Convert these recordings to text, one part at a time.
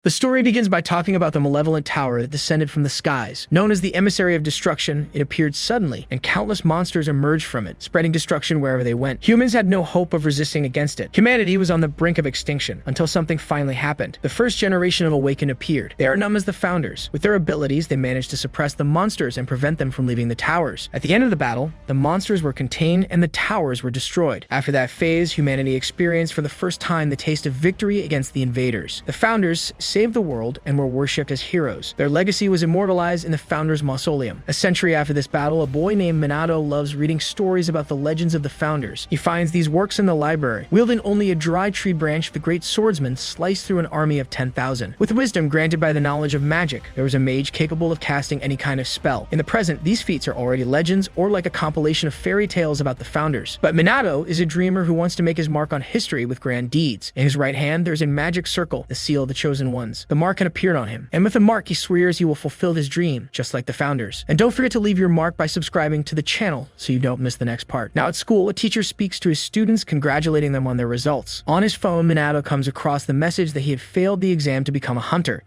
The story begins by talking about the malevolent tower that descended from the skies. Known as the Emissary of Destruction, it appeared suddenly, and countless monsters emerged from it, spreading destruction wherever they went. Humans had no hope of resisting against it. Humanity was on the brink of extinction, until something finally happened. The first generation of Awakened appeared. They are known as the Founders. With their abilities, they managed to suppress the monsters and prevent them from leaving the towers. At the end of the battle, the monsters were contained and the towers were destroyed. After that phase, humanity experienced for the first time the taste of victory against the invaders. The Founders saved the world and were worshipped as heroes. Their legacy was immortalized in the Founders' Mausoleum. A century after this battle, a boy named Minato loves reading stories about the legends of the Founders. He finds these works in the library. Wielding only a dry tree branch, the great swordsman sliced through an army of 10,000. With wisdom granted by the knowledge of magic, there was a mage capable of casting any kind of spell. In the present, these feats are already legends or like a compilation of fairy tales about the Founders. But Minato is a dreamer who wants to make his mark on history with grand deeds. In his right hand, there's a magic circle, the seal of the chosen ones. The mark had appeared on him, and with the mark he swears he will fulfill his dream, just like the Founders. And don't forget to leave your mark by subscribing to the channel so you don't miss the next part. Now at school, a teacher speaks to his students congratulating them on their results. On his phone, Minato comes across the message that he had failed the exam to become a hunter.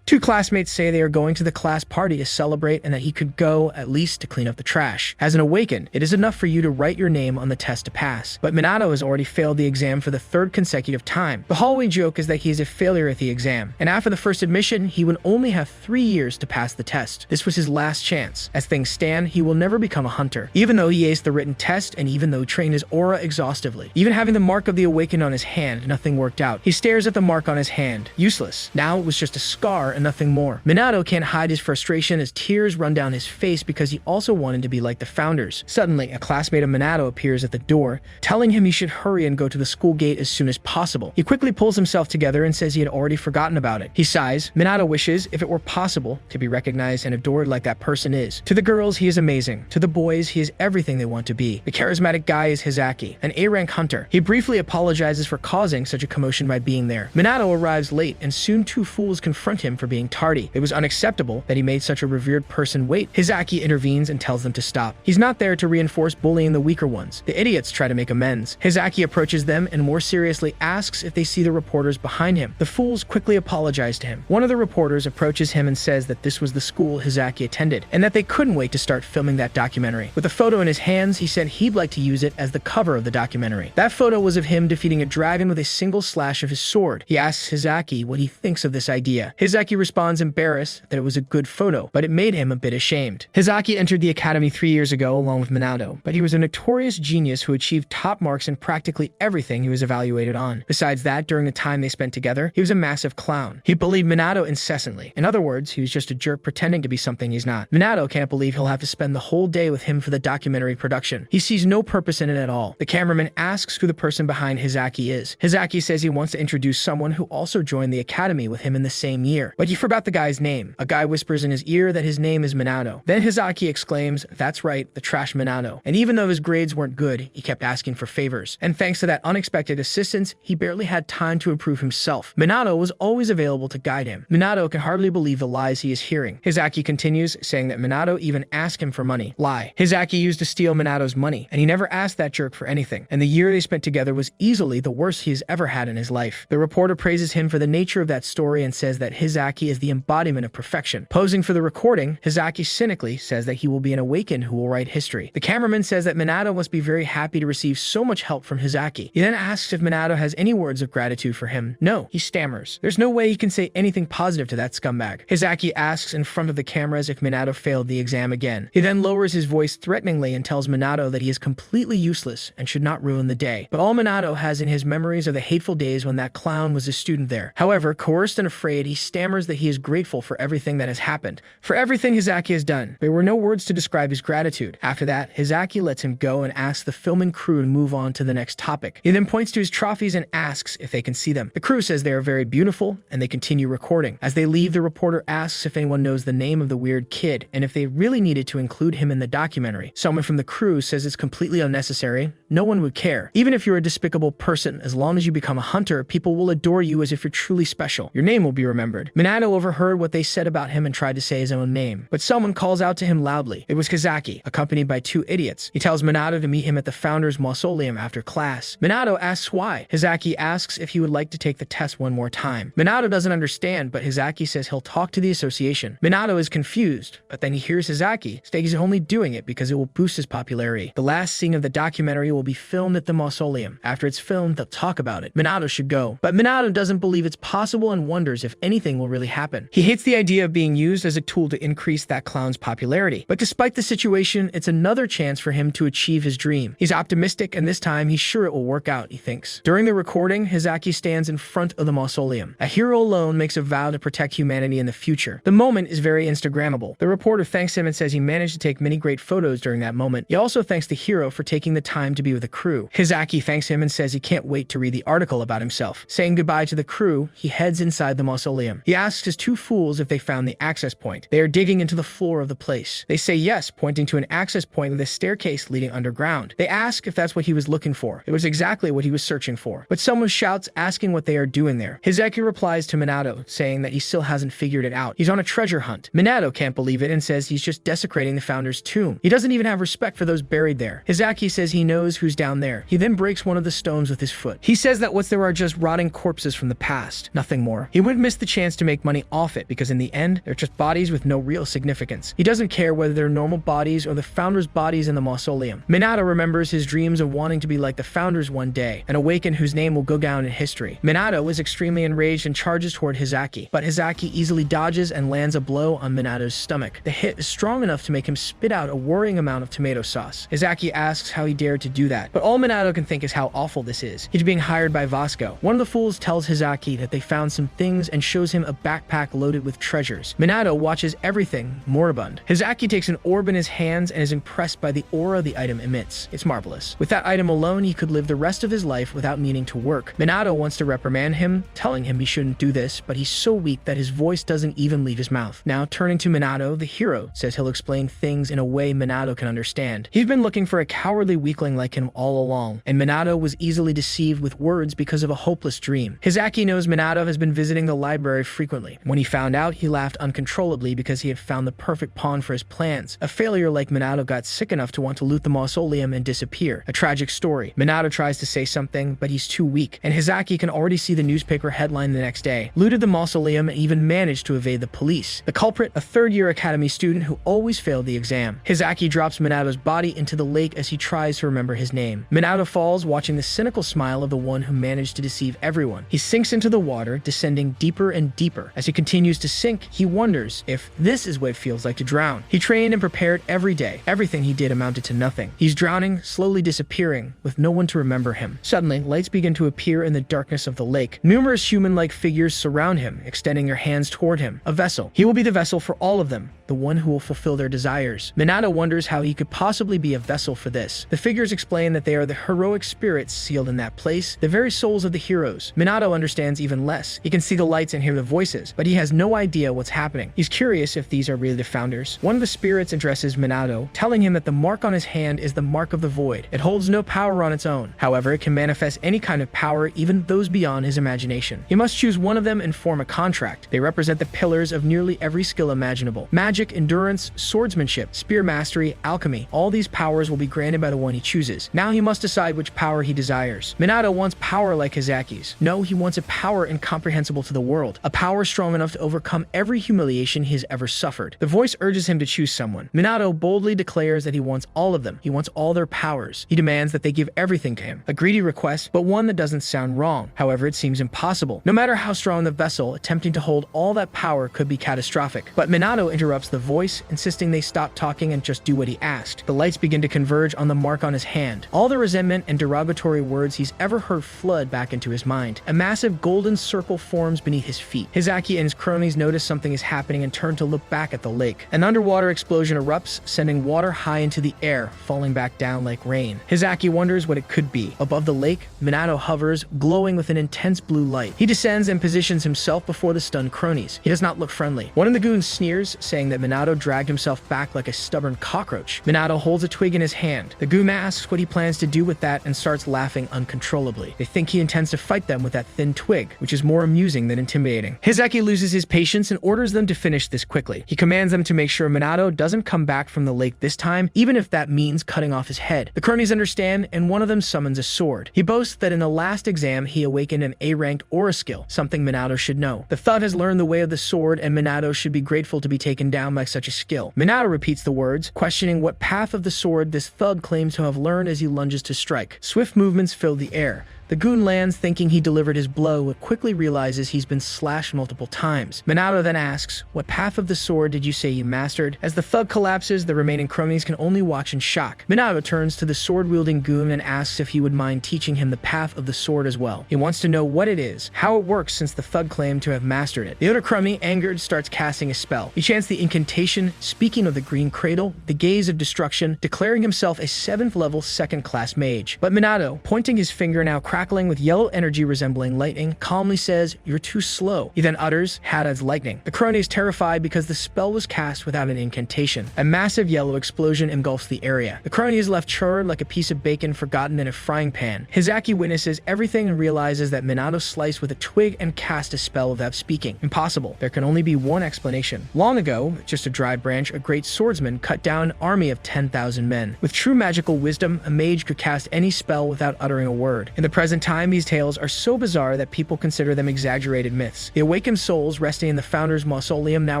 Two classmates say they are going to the class party to celebrate and that he could go at least to clean up the trash. As an Awakened, it is enough for you to write your name on the test to pass. But Minato has already failed the exam for the third consecutive time. The hallway joke is that he is a failure at the exam, and after the first admission, he would only have 3 years to pass the test. This was his last chance. As things stand, he will never become a hunter, even though he aced the written test and even though he trained his aura exhaustively. Even having the mark of the Awakened on his hand, nothing worked out. He stares at the mark on his hand. Useless. Now it was just a scar and nothing more. Minato can't hide his frustration as tears run down his face because he also wanted to be like the Founders. Suddenly, a classmate of Minato appears at the door, telling him he should hurry and go to the school gate as soon as possible. He quickly pulls himself together and says he had already forgotten about it. He sighs. Minato wishes, if it were possible, to be recognized and adored like that person is. To the girls, he is amazing. To the boys, he is everything they want to be. The charismatic guy is Hizaki, an A-rank hunter. He briefly apologizes for causing such a commotion by being there. Minato arrives late, and soon two fools confront him for being tardy. It was unacceptable that he made such a revered person wait. Hizaki intervenes and tells them to stop. He's not there to reinforce bullying the weaker ones. The idiots try to make amends. Hizaki approaches them and more seriously asks if they see the reporters behind him. The fools quickly apologize to him. One of the reporters approaches him and says that this was the school Hizaki attended, and that they couldn't wait to start filming that documentary. With the photo in his hands, he said he'd like to use it as the cover of the documentary. That photo was of him defeating a dragon with a single slash of his sword. He asks Hizaki what he thinks of this idea. Hizaki responds embarrassed that it was a good photo, but it made him a bit ashamed. Hizaki entered the academy 3 years ago along with Minato, but he was a notorious genius who achieved top marks in practically everything he was evaluated on. Besides that, during the time they spent together, he was a massive clown. He bullied Minato incessantly. In other words, he was just a jerk pretending to be something he's not. Minato can't believe he'll have to spend the whole day with him for the documentary production. He sees no purpose in it at all. The cameraman asks who the person behind Hizaki is. Hizaki says he wants to introduce someone who also joined the academy with him in the same year, but he forgot the guy's name. A guy whispers in his ear that his name is Minato. Then Hizaki exclaims, "That's right, the trash Minato." And even though his grades weren't good, he kept asking for favors. And thanks to that unexpected assistance, he barely had time to improve himself. Minato was always available to guide him. Minato can hardly believe the lies he is hearing. Hizaki continues, saying that Minato even asked him for money. Lie. Hizaki used to steal Minato's money, and he never asked that jerk for anything. And the year they spent together was easily the worst he has ever had in his life. The reporter praises him for the nature of that story and says that Hizaki is the embodiment of perfection. Posing for the recording, Hizaki cynically says that he will be an Awakened who will write history. The cameraman says that Minato must be very happy to receive so much help from Hizaki. He then asks if Minato has any words of gratitude for him. No, he stammers. There's no way he can say anything positive to that scumbag. Hizaki asks in front of the cameras if Minato failed the exam again. He then lowers his voice threateningly and tells Minato that he is completely useless and should not ruin the day. But all Minato has in his memories are the hateful days when that clown was a student there. However, coerced and afraid, he stammers that he is grateful for everything that has happened, for everything Hizaki has done. There were no words to describe his gratitude. After that, Hizaki lets him go and asks the filming crew to move on to the next topic. He then points to his trophies and asks if they can see them. The crew says they are very beautiful, and they continue recording. As they leave, the reporter asks if anyone knows the name of the weird kid, and if they really needed to include him in the documentary. Someone from the crew says it's completely unnecessary, no one would care. Even if you're a despicable person, as long as you become a hunter, people will adore you as if you're truly special. Your name will be remembered. Minato overheard what they said about him and tried to say his own name, but someone calls out to him loudly. It was Kazaki, accompanied by two idiots. He tells Minato to meet him at the founder's mausoleum after class. Minato asks why. Hizaki asks if he would like to take the test one more time. Minato doesn't understand, but Hizaki says he'll talk to the association. Minato is confused, but then he hears Hizaki say he's only doing it because it will boost his popularity. The last scene of the documentary will be filmed at the mausoleum. After it's filmed, they'll talk about it. Minato should go, but Minato doesn't believe it's possible and wonders if anything will really happen. He hates the idea of being used as a tool to increase that clown's popularity, but despite the situation, it's another chance for him to achieve his dream. He's optimistic, and this time he's sure it will work out, he thinks. During the recording, Hizaki stands in front of the mausoleum. A hero alone makes a vow to protect humanity in the future. The moment is very Instagrammable. The reporter thanks him and says he managed to take many great photos during that moment. He also thanks the hero for taking the time to be with the crew. Hizaki thanks him and says he can't wait to read the article about himself. Saying goodbye to the crew, he heads inside the mausoleum. He asks his two fools if they found the access point. They are digging into the floor of the place. They say yes, pointing to an access point with a staircase leading underground. They ask if that's what he was looking for. It was exactly what he was searching for. But someone shouts asking what they are doing there. Hizaki replies to Minato, saying that he still hasn't figured it out. He's on a treasure hunt. Minato can't believe it and says he's just desecrating the founder's tomb. He doesn't even have respect for those buried there. Hizaki says he knows who's down there. He then breaks one of the stones with his foot. He says that what's there are just rotting corpses from the past, nothing more. He wouldn't miss the chance to make money off it because in the end, they're just bodies with no real significance. He doesn't care whether they're normal bodies or the founder's bodies in the mausoleum. Minato remembers his dreams of wanting to be like the founders one day, an awakened whose name will go down in history. Minato is extremely enraged and charges toward Hizaki, but Hizaki easily dodges and lands a blow on Minato's stomach. The hit is strong enough to make him spit out a worrying amount of tomato sauce. Hizaki asks how he dared to do that, but all Minato can think is how awful this is. He's being hired by Vasco. One of the fools tells Hizaki that they found some things and shows him a backpack loaded with treasures. Minato watches everything moribund. Hizaki takes an orb in his hands and is impressed by the aura the item emits. It's marvelous. With that item alone, he could live the rest of his life without needing to work. Minato wants to reprimand him, telling him he shouldn't do this, but he's so weak that his voice doesn't even leave his mouth. Now, turning to Minato, the hero says he'll explain things in a way Minato can understand. He's been looking for a cowardly weakling like him all along, and Minato was easily deceived with words because of a hopeless dream. Hizaki knows Minato has been visiting the library frequently. When he found out, he laughed uncontrollably because he had found the perfect pawn for his plans. A failure like Minato got sick enough to want to loot the mausoleum and disappear. A tragic story. Minato tries to say something, but he's too weak, and Hizaki can already see the newspaper headline the next day. Looted the mausoleum and even managed to evade the police. The culprit, a third-year academy student who always failed the exam. Hizaki drops Minato's body into the lake as he tries to remember his name. Minato falls, watching the cynical smile of the one who managed to deceive everyone. He sinks into the water, descending deeper and deeper. As he continues to sink, he wonders if this is what it feels like to drown. He trained and prepared every day. Everything he did amounted to nothing. He's drowning, slowly disappearing, with no one to remember him. Suddenly, lights begin to appear in the darkness of the lake. Numerous human-like figures surround him, extending their hands toward him. A vessel. He will be the vessel for all of them, the one who will fulfill their desires. Minato wonders how he could possibly be a vessel for this. The figures explain that they are the heroic spirits sealed in that place, the very souls of the heroes. Minato understands even less. He can see the lights and hear the voices, but he has no idea what's happening. He's curious if these are really the founders. One of the spirits addresses Minato, telling him that the mark on his hand is the mark of the void. It holds no power on its own. However, it can manifest any kind of power, even those beyond his imagination. He must choose one of them and form a contract. They represent the pillars of nearly every skill imaginable. Magic, endurance, swordsmanship, spear mastery, alchemy. All these powers will be granted by the one he chooses. Now he must decide which power he desires. Minato wants power like Hizaki's. No, he wants a power incomprehensible to the world. A power strong enough to overcome every humiliation he has ever suffered. The voice urges him to choose someone. Minato boldly declares that he wants all of them. He wants all their powers. He demands that they give everything to him. A greedy request, but one that doesn't sound wrong. However, it seems impossible. No matter how strong the vessel, attempting to hold all that power could be catastrophic. But Minato interrupts the voice, insisting they stop talking and just do what he asked. The lights begin to converge on the mark on his hand. All the resentment and derogatory words he's ever heard flood back into his mind. A massive golden circle forms beneath his feet. Hizaki and his cronies notice something is happening and turn to look back at the lake. An underwater explosion erupts, sending water high into the air, falling back down like rain. Hizaki wonders what it could be. Above the lake, Minato hovers, glowing with an intense blue light. He descends and positions himself before the stunned cronies. He does not look friendly. One of the goons sneers, saying that Minato dragged himself back like a stubborn cockroach. Minato holds a twig in his hand. The goon asks what what he plans to do with that and starts laughing uncontrollably. They think he intends to fight them with that thin twig, which is more amusing than intimidating. Hizaki loses his patience and orders them to finish this quickly. He commands them to make sure Minato doesn't come back from the lake this time, even if that means cutting off his head. The cronies understand, and one of them summons a sword. He boasts that in the last exam he awakened an A-ranked aura skill, something Minato should know. The thud has learned the way of the sword, and Minato should be grateful to be taken down by such a skill. Minato repeats the words, questioning what path of the sword this thug claims to have learned as he lunges to strike. Swift movements fill the air. The goon lands thinking he delivered his blow, but quickly realizes he's been slashed multiple times. Minato then asks, "What path of the sword did you say you mastered?" As the thug collapses, the remaining cronies can only watch in shock. Minato turns to the sword-wielding goon and asks if he would mind teaching him the path of the sword as well. He wants to know what it is, how it works since the thug claimed to have mastered it. The other crony, angered, starts casting a spell. He chants the incantation, speaking of the green cradle, the gaze of destruction, declaring himself a 7th level second-class mage. But Minato, pointing his finger now crackling with yellow energy resembling lightning, calmly says, "You're too slow." He then utters, "Hada's lightning." The crony is terrified because the spell was cast without an incantation. A massive yellow explosion engulfs the area. The crony is left charred like a piece of bacon forgotten in a frying pan. Hizaki witnesses everything and realizes that Minato sliced with a twig and cast a spell without speaking. Impossible. There can only be one explanation. Long ago, just a dry branch, a great swordsman cut down an army of 10,000 men. With true magical wisdom, a mage could cast any spell without uttering a word. In the present time, these tales are so bizarre that people consider them exaggerated myths. The awakened souls resting in the founder's mausoleum now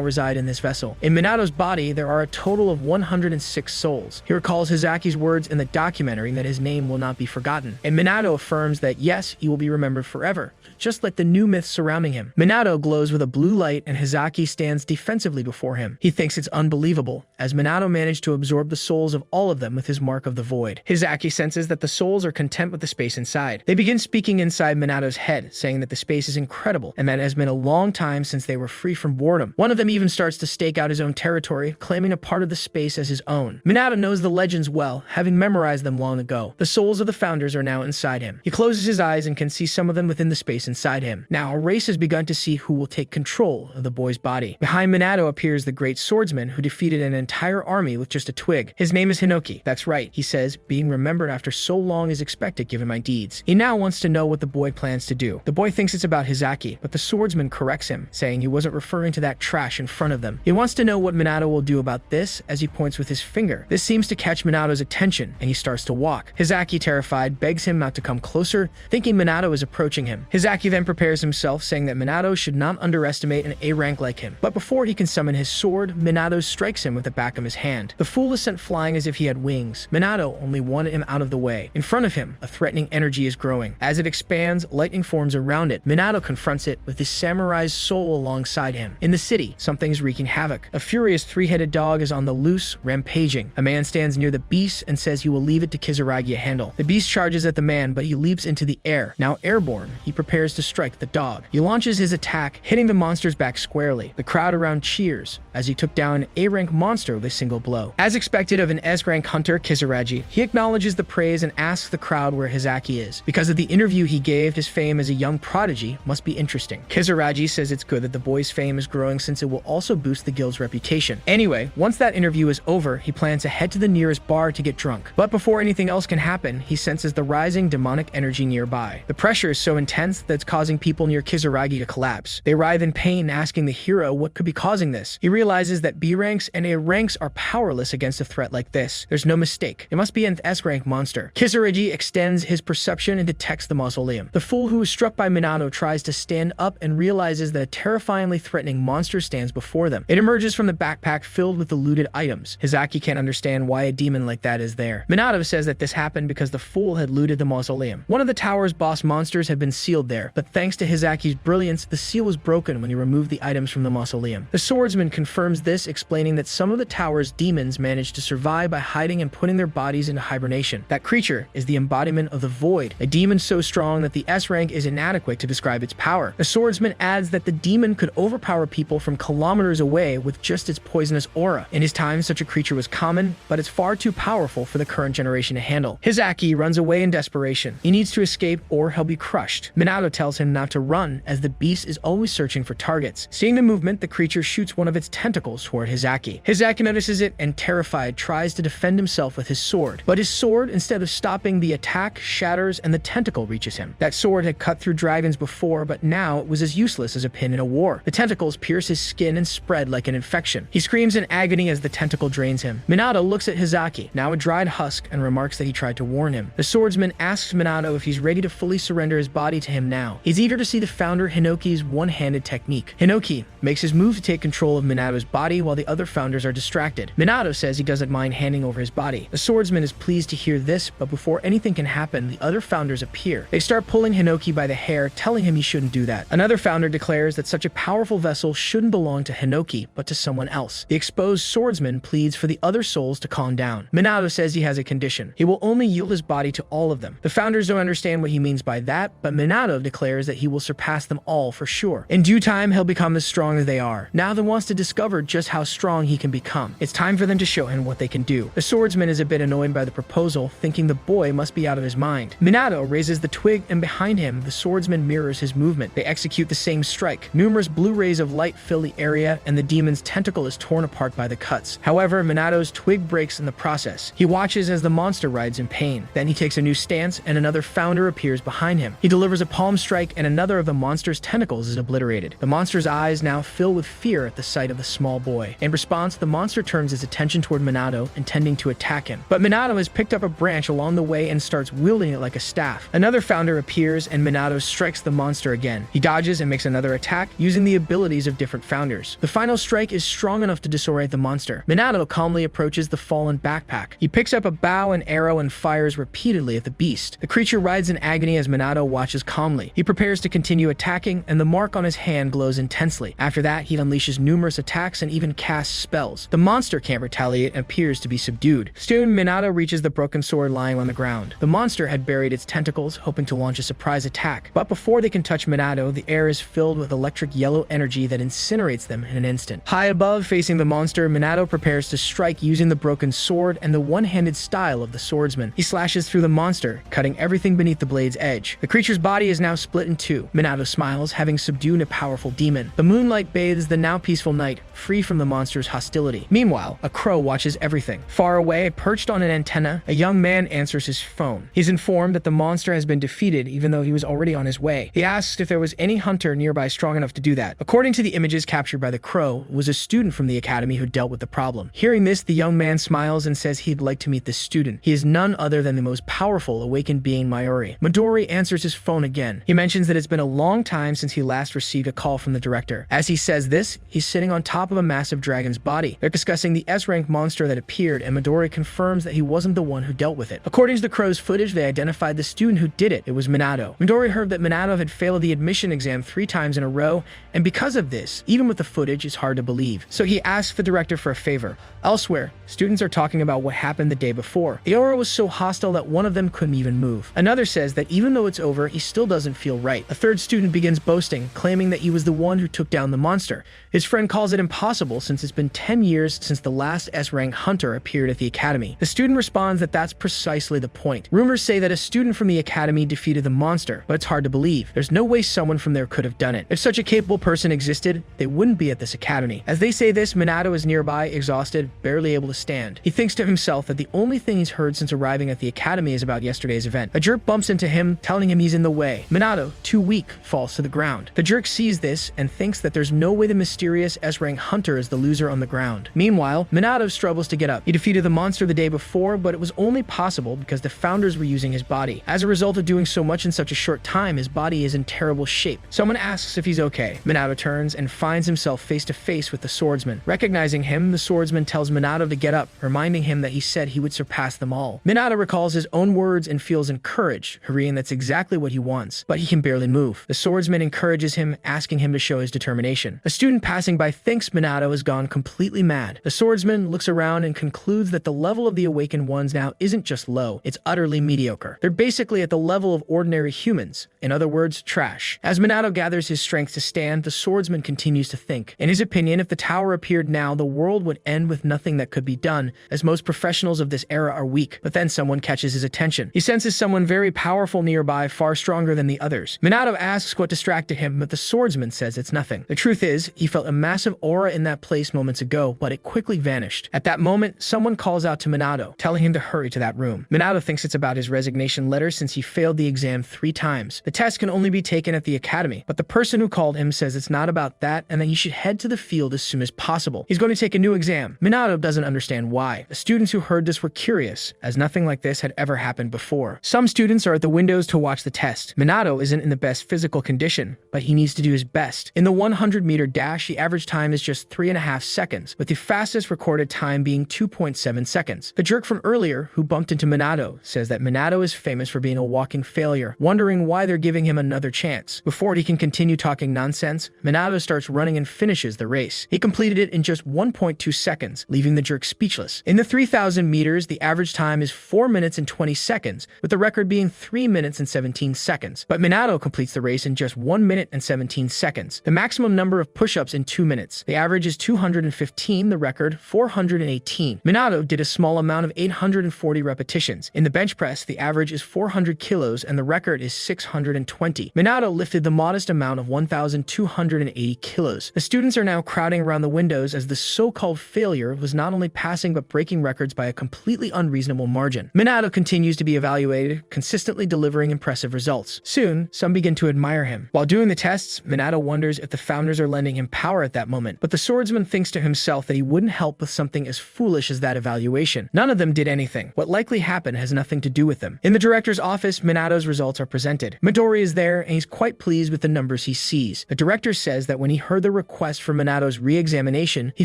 reside in this vessel. In Minato's body, there are a total of 106 souls. He recalls Hizaki's words in the documentary that his name will not be forgotten. And Minato affirms that yes, he will be remembered forever, just like the new myths surrounding him. Minato glows with a blue light and Hizaki stands defensively before him. He thinks it's unbelievable, as Minato managed to absorb the souls of all of them with his mark of the void. Hizaki senses that the souls are content with the space inside. They begin speaking inside Minato's head, saying that the space is incredible and that it has been a long time since they were free from boredom. One of them even starts to stake out his own territory, claiming a part of the space as his own. Minato knows the legends well, having memorized them long ago. The souls of the founders are now inside him. He closes his eyes and can see some of them within the space inside him. Now, a race has begun to see who will take control of the boy's body. Behind Minato appears the great swordsman who defeated an entire army with just a twig. His name is Hinoki. That's right, he says, being remembered after so long is expected given my deeds. He now wants to know what the boy plans to do. The boy thinks it's about Hizaki, but the swordsman corrects him, saying he wasn't referring to that trash in front of them. He wants to know what Minato will do about this as he points with his finger. This seems to catch Minato's attention, and he starts to walk. Hizaki, terrified, begs him not to come closer, thinking Minato is approaching him. Hizaki then prepares himself, saying that Minato should not underestimate an A rank like him. But before he can summon his sword, Minato strikes him with the back of his hand. The fool is sent flying as if he had wings. Minato only wanted him out of the way. In front of him, a threatening energy is growing. As it expands, lightning forms around it. Minato confronts it with his samurai's soul alongside him. In the city, something is wreaking havoc. A furious three-headed dog is on the loose, rampaging. A man stands near the beast and says he will leave it to Kizaragi to handle. The beast charges at the man, but he leaps into the air. Now airborne, he prepares to strike the dog. He launches his attack, hitting the monster's back squarely. The crowd around cheers as he took down an A-rank monster with a single blow. As expected of an S-rank hunter, Kizaragi, he acknowledges the praise and asks the crowd where Hizaki is. Because of the interview he gave, his fame as a young prodigy must be interesting. Kizaragi says it's good that the boy's fame is growing since it will also boost the guild's reputation. Anyway, once that interview is over, he plans to head to the nearest bar to get drunk. But before anything else can happen, he senses the rising demonic energy nearby. The pressure is so intense that it's causing people near Kizaragi to collapse. They writhe in pain, asking the hero what could be causing this. He realizes that B ranks and A ranks are powerless against a threat like this. There's no mistake. It must be an S rank monster. Kizaragi extends his perception and detects the mausoleum. The fool who was struck by Minato tries to stand up and realizes that a terrifyingly threatening monster stands before them. It emerges from the backpack filled with the looted items. Hizaki can't understand why a demon like that is there. Minato says that this happened because the fool had looted the mausoleum. One of the tower's boss monsters had been sealed there, but thanks to Hizaki's brilliance, the seal was broken when he removed the items from the mausoleum. The swordsman confirms this, explaining that some of the tower's demons managed to survive by hiding and putting their bodies into hibernation. That creature is the embodiment of the void, a demon demon so strong that the S rank is inadequate to describe its power. The swordsman adds that the demon could overpower people from kilometers away with just its poisonous aura. In his time, such a creature was common, but it's far too powerful for the current generation to handle. Hizaki runs away in desperation. He needs to escape or he'll be crushed. Minato tells him not to run, as the beast is always searching for targets. Seeing the movement, the creature shoots one of its tentacles toward Hizaki. Hizaki notices it and, terrified, tries to defend himself with his sword. But his sword, instead of stopping the attack, shatters and the tentacle reaches him. That sword had cut through dragons before, but now it was as useless as a pin in a war. The tentacles pierce his skin and spread like an infection. He screams in agony as the tentacle drains him. Minato looks at Hizaki, now a dried husk, and remarks that he tried to warn him. The swordsman asks Minato if he's ready to fully surrender his body to him now. He's eager to see the founder Hinoki's one-handed technique. Hinoki makes his move to take control of Minato's body while the other founders are distracted. Minato says he doesn't mind handing over his body. The swordsman is pleased to hear this, but before anything can happen, the other founders appear. They start pulling Hinoki by the hair, telling him he shouldn't do that. Another founder declares that such a powerful vessel shouldn't belong to Hinoki, but to someone else. The exposed swordsman pleads for the other souls to calm down. Minato says he has a condition. He will only yield his body to all of them. The founders don't understand what he means by that, but Minato declares that he will surpass them all for sure. In due time, he'll become as strong as they are. Now he wants to discover just how strong he can become. It's time for them to show him what they can do. The swordsman is a bit annoyed by the proposal, thinking the boy must be out of his mind. Minato raises the twig, and behind him, the swordsman mirrors his movement. They execute the same strike. Numerous blue rays of light fill the area, and the demon's tentacle is torn apart by the cuts. However, Minato's twig breaks in the process. He watches as the monster writhes in pain. Then he takes a new stance, and another founder appears behind him. He delivers a palm strike, and another of the monster's tentacles is obliterated. The monster's eyes now fill with fear at the sight of the small boy. In response, the monster turns his attention toward Minato, intending to attack him. But Minato has picked up a branch along the way and starts wielding it like a staff. Another founder appears, and Minato strikes the monster again. He dodges and makes another attack, using the abilities of different founders. The final strike is strong enough to disorient the monster. Minato calmly approaches the fallen backpack. He picks up a bow and arrow and fires repeatedly at the beast. The creature writhes in agony as Minato watches calmly. He prepares to continue attacking, and the mark on his hand glows intensely. After that, he unleashes numerous attacks and even casts spells. The monster can't retaliate and appears to be subdued. Soon, Minato reaches the broken sword lying on the ground. The monster had buried its tentacles, hoping to launch a surprise attack. But before they can touch Minato, the air is filled with electric yellow energy that incinerates them in an instant. High above, facing the monster, Minato prepares to strike using the broken sword and the one-handed style of the swordsman. He slashes through the monster, cutting everything beneath the blade's edge. The creature's body is now split in two. Minato smiles, having subdued a powerful demon. The moonlight bathes the now peaceful night, free from the monster's hostility. Meanwhile, a crow watches everything. Far away, perched on an antenna, a young man answers his phone. He's informed that the monster has been defeated, even though he was already on his way. He asks if there was any hunter nearby strong enough to do that. According to the images captured by the crow, it was a student from the academy who dealt with the problem. Hearing this, the young man smiles and says he'd like to meet this student. He is none other than the most powerful awakened being Mayuri. Midori answers his phone again. He mentions that it's been a long time since he last received a call from the director. As he says this, he's sitting on top of a massive dragon's body. They're discussing the S-rank monster that appeared, and Midori confirms that he wasn't the one who dealt with it. According to the crow's footage, they identified the student who did it. It was Minato. Midori heard that Minato had failed the admission exam 3 times in a row, and because of this, even with the footage, it's hard to believe. So he asks the director for a favor. Elsewhere, students are talking about what happened the day before. The aura was so hostile that one of them couldn't even move. Another says that even though it's over, he still doesn't feel right. A third student begins boasting, claiming that he was the one who took down the monster. His friend calls it impossible since it's been 10 years since the last S-rank hunter appeared at the academy. The student responds that that's precisely the point. Rumors say that a student from the academy defeated the monster, but it's hard to believe. There's no way someone from there could have done it. If such a capable person existed, they wouldn't be at this academy. As they say this, Minato is nearby, exhausted, barely able to stand. He thinks to himself that the only thing he's heard since arriving at the academy is about yesterday's event. A jerk bumps into him, telling him he's in the way. Minato, too weak, falls to the ground. The jerk sees this and thinks that there's no way the mysterious S-rank hunter is the loser on the ground. Meanwhile, Minato struggles to get up. He defeated the monster the day before, but it was only possible because the founders were using his body. As a result of doing so much in such a short time, his body is in terrible shape. Someone asks if he's okay. Minato turns and finds himself face to face with the swordsman. Recognizing him, the swordsman tells Minato to get up, reminding him that he said he would surpass them all. Minato recalls his own words and feels encouraged, agreeing that's exactly what he wants, but he can barely move. The swordsman encourages him, asking him to show his determination. A student passing by thinks Minato has gone completely mad. The swordsman looks around and concludes that the level of the awakened ones now isn't just low, it's utterly mediocre. They're basically basically at the level of ordinary humans, in other words, trash. As Minato gathers his strength to stand, the swordsman continues to think. In his opinion, if the tower appeared now, the world would end with nothing that could be done, as most professionals of this era are weak. But then someone catches his attention. He senses someone very powerful nearby, far stronger than the others. Minato asks what distracted him, but the swordsman says it's nothing. The truth is, he felt a massive aura in that place moments ago, but it quickly vanished. At that moment, someone calls out to Minato, telling him to hurry to that room. Minato thinks it's about his resignation letter since he failed the exam 3 times. The test can only be taken at the academy, but the person who called him says it's not about that and that he should head to the field as soon as possible. He's going to take a new exam. Minato doesn't understand why. The students who heard this were curious, as nothing like this had ever happened before. Some students are at the windows to watch the test. Minato isn't in the best physical condition, but he needs to do his best. In the 100-meter dash, the average time is just 3.5 seconds, with the fastest recorded time being 2.7 seconds. The jerk from earlier, who bumped into Minato, says that Minato is famous for being a walking failure, wondering why they're giving him another chance. Before he can continue talking nonsense, Minato starts running and finishes the race. He completed it in just 1.2 seconds, leaving the jerk speechless. In the 3,000 meters, the average time is 4 minutes and 20 seconds, with the record being 3 minutes and 17 seconds. But Minato completes the race in just 1 minute and 17 seconds. The maximum number of push-ups in 2 minutes. The average is 215, the record 418. Minato did a small amount of 840 repetitions. In the bench press, the average is 400 kilos and the record is 620. Minato lifted the modest amount of 1,280 kilos. The students are now crowding around the windows as the so-called failure was not only passing but breaking records by a completely unreasonable margin. Minato continues to be evaluated, consistently delivering impressive results. Soon, some begin to admire him. While doing the tests, Minato wonders if the founders are lending him power at that moment, but the swordsman thinks to himself that he wouldn't help with something as foolish as that evaluation. None of them did anything. What likely happened has nothing to do with them. In the director's office, Minato's results are presented. Midori is there, and he's quite pleased with the numbers he sees. The director says that when he heard the request for Minato's re-examination, he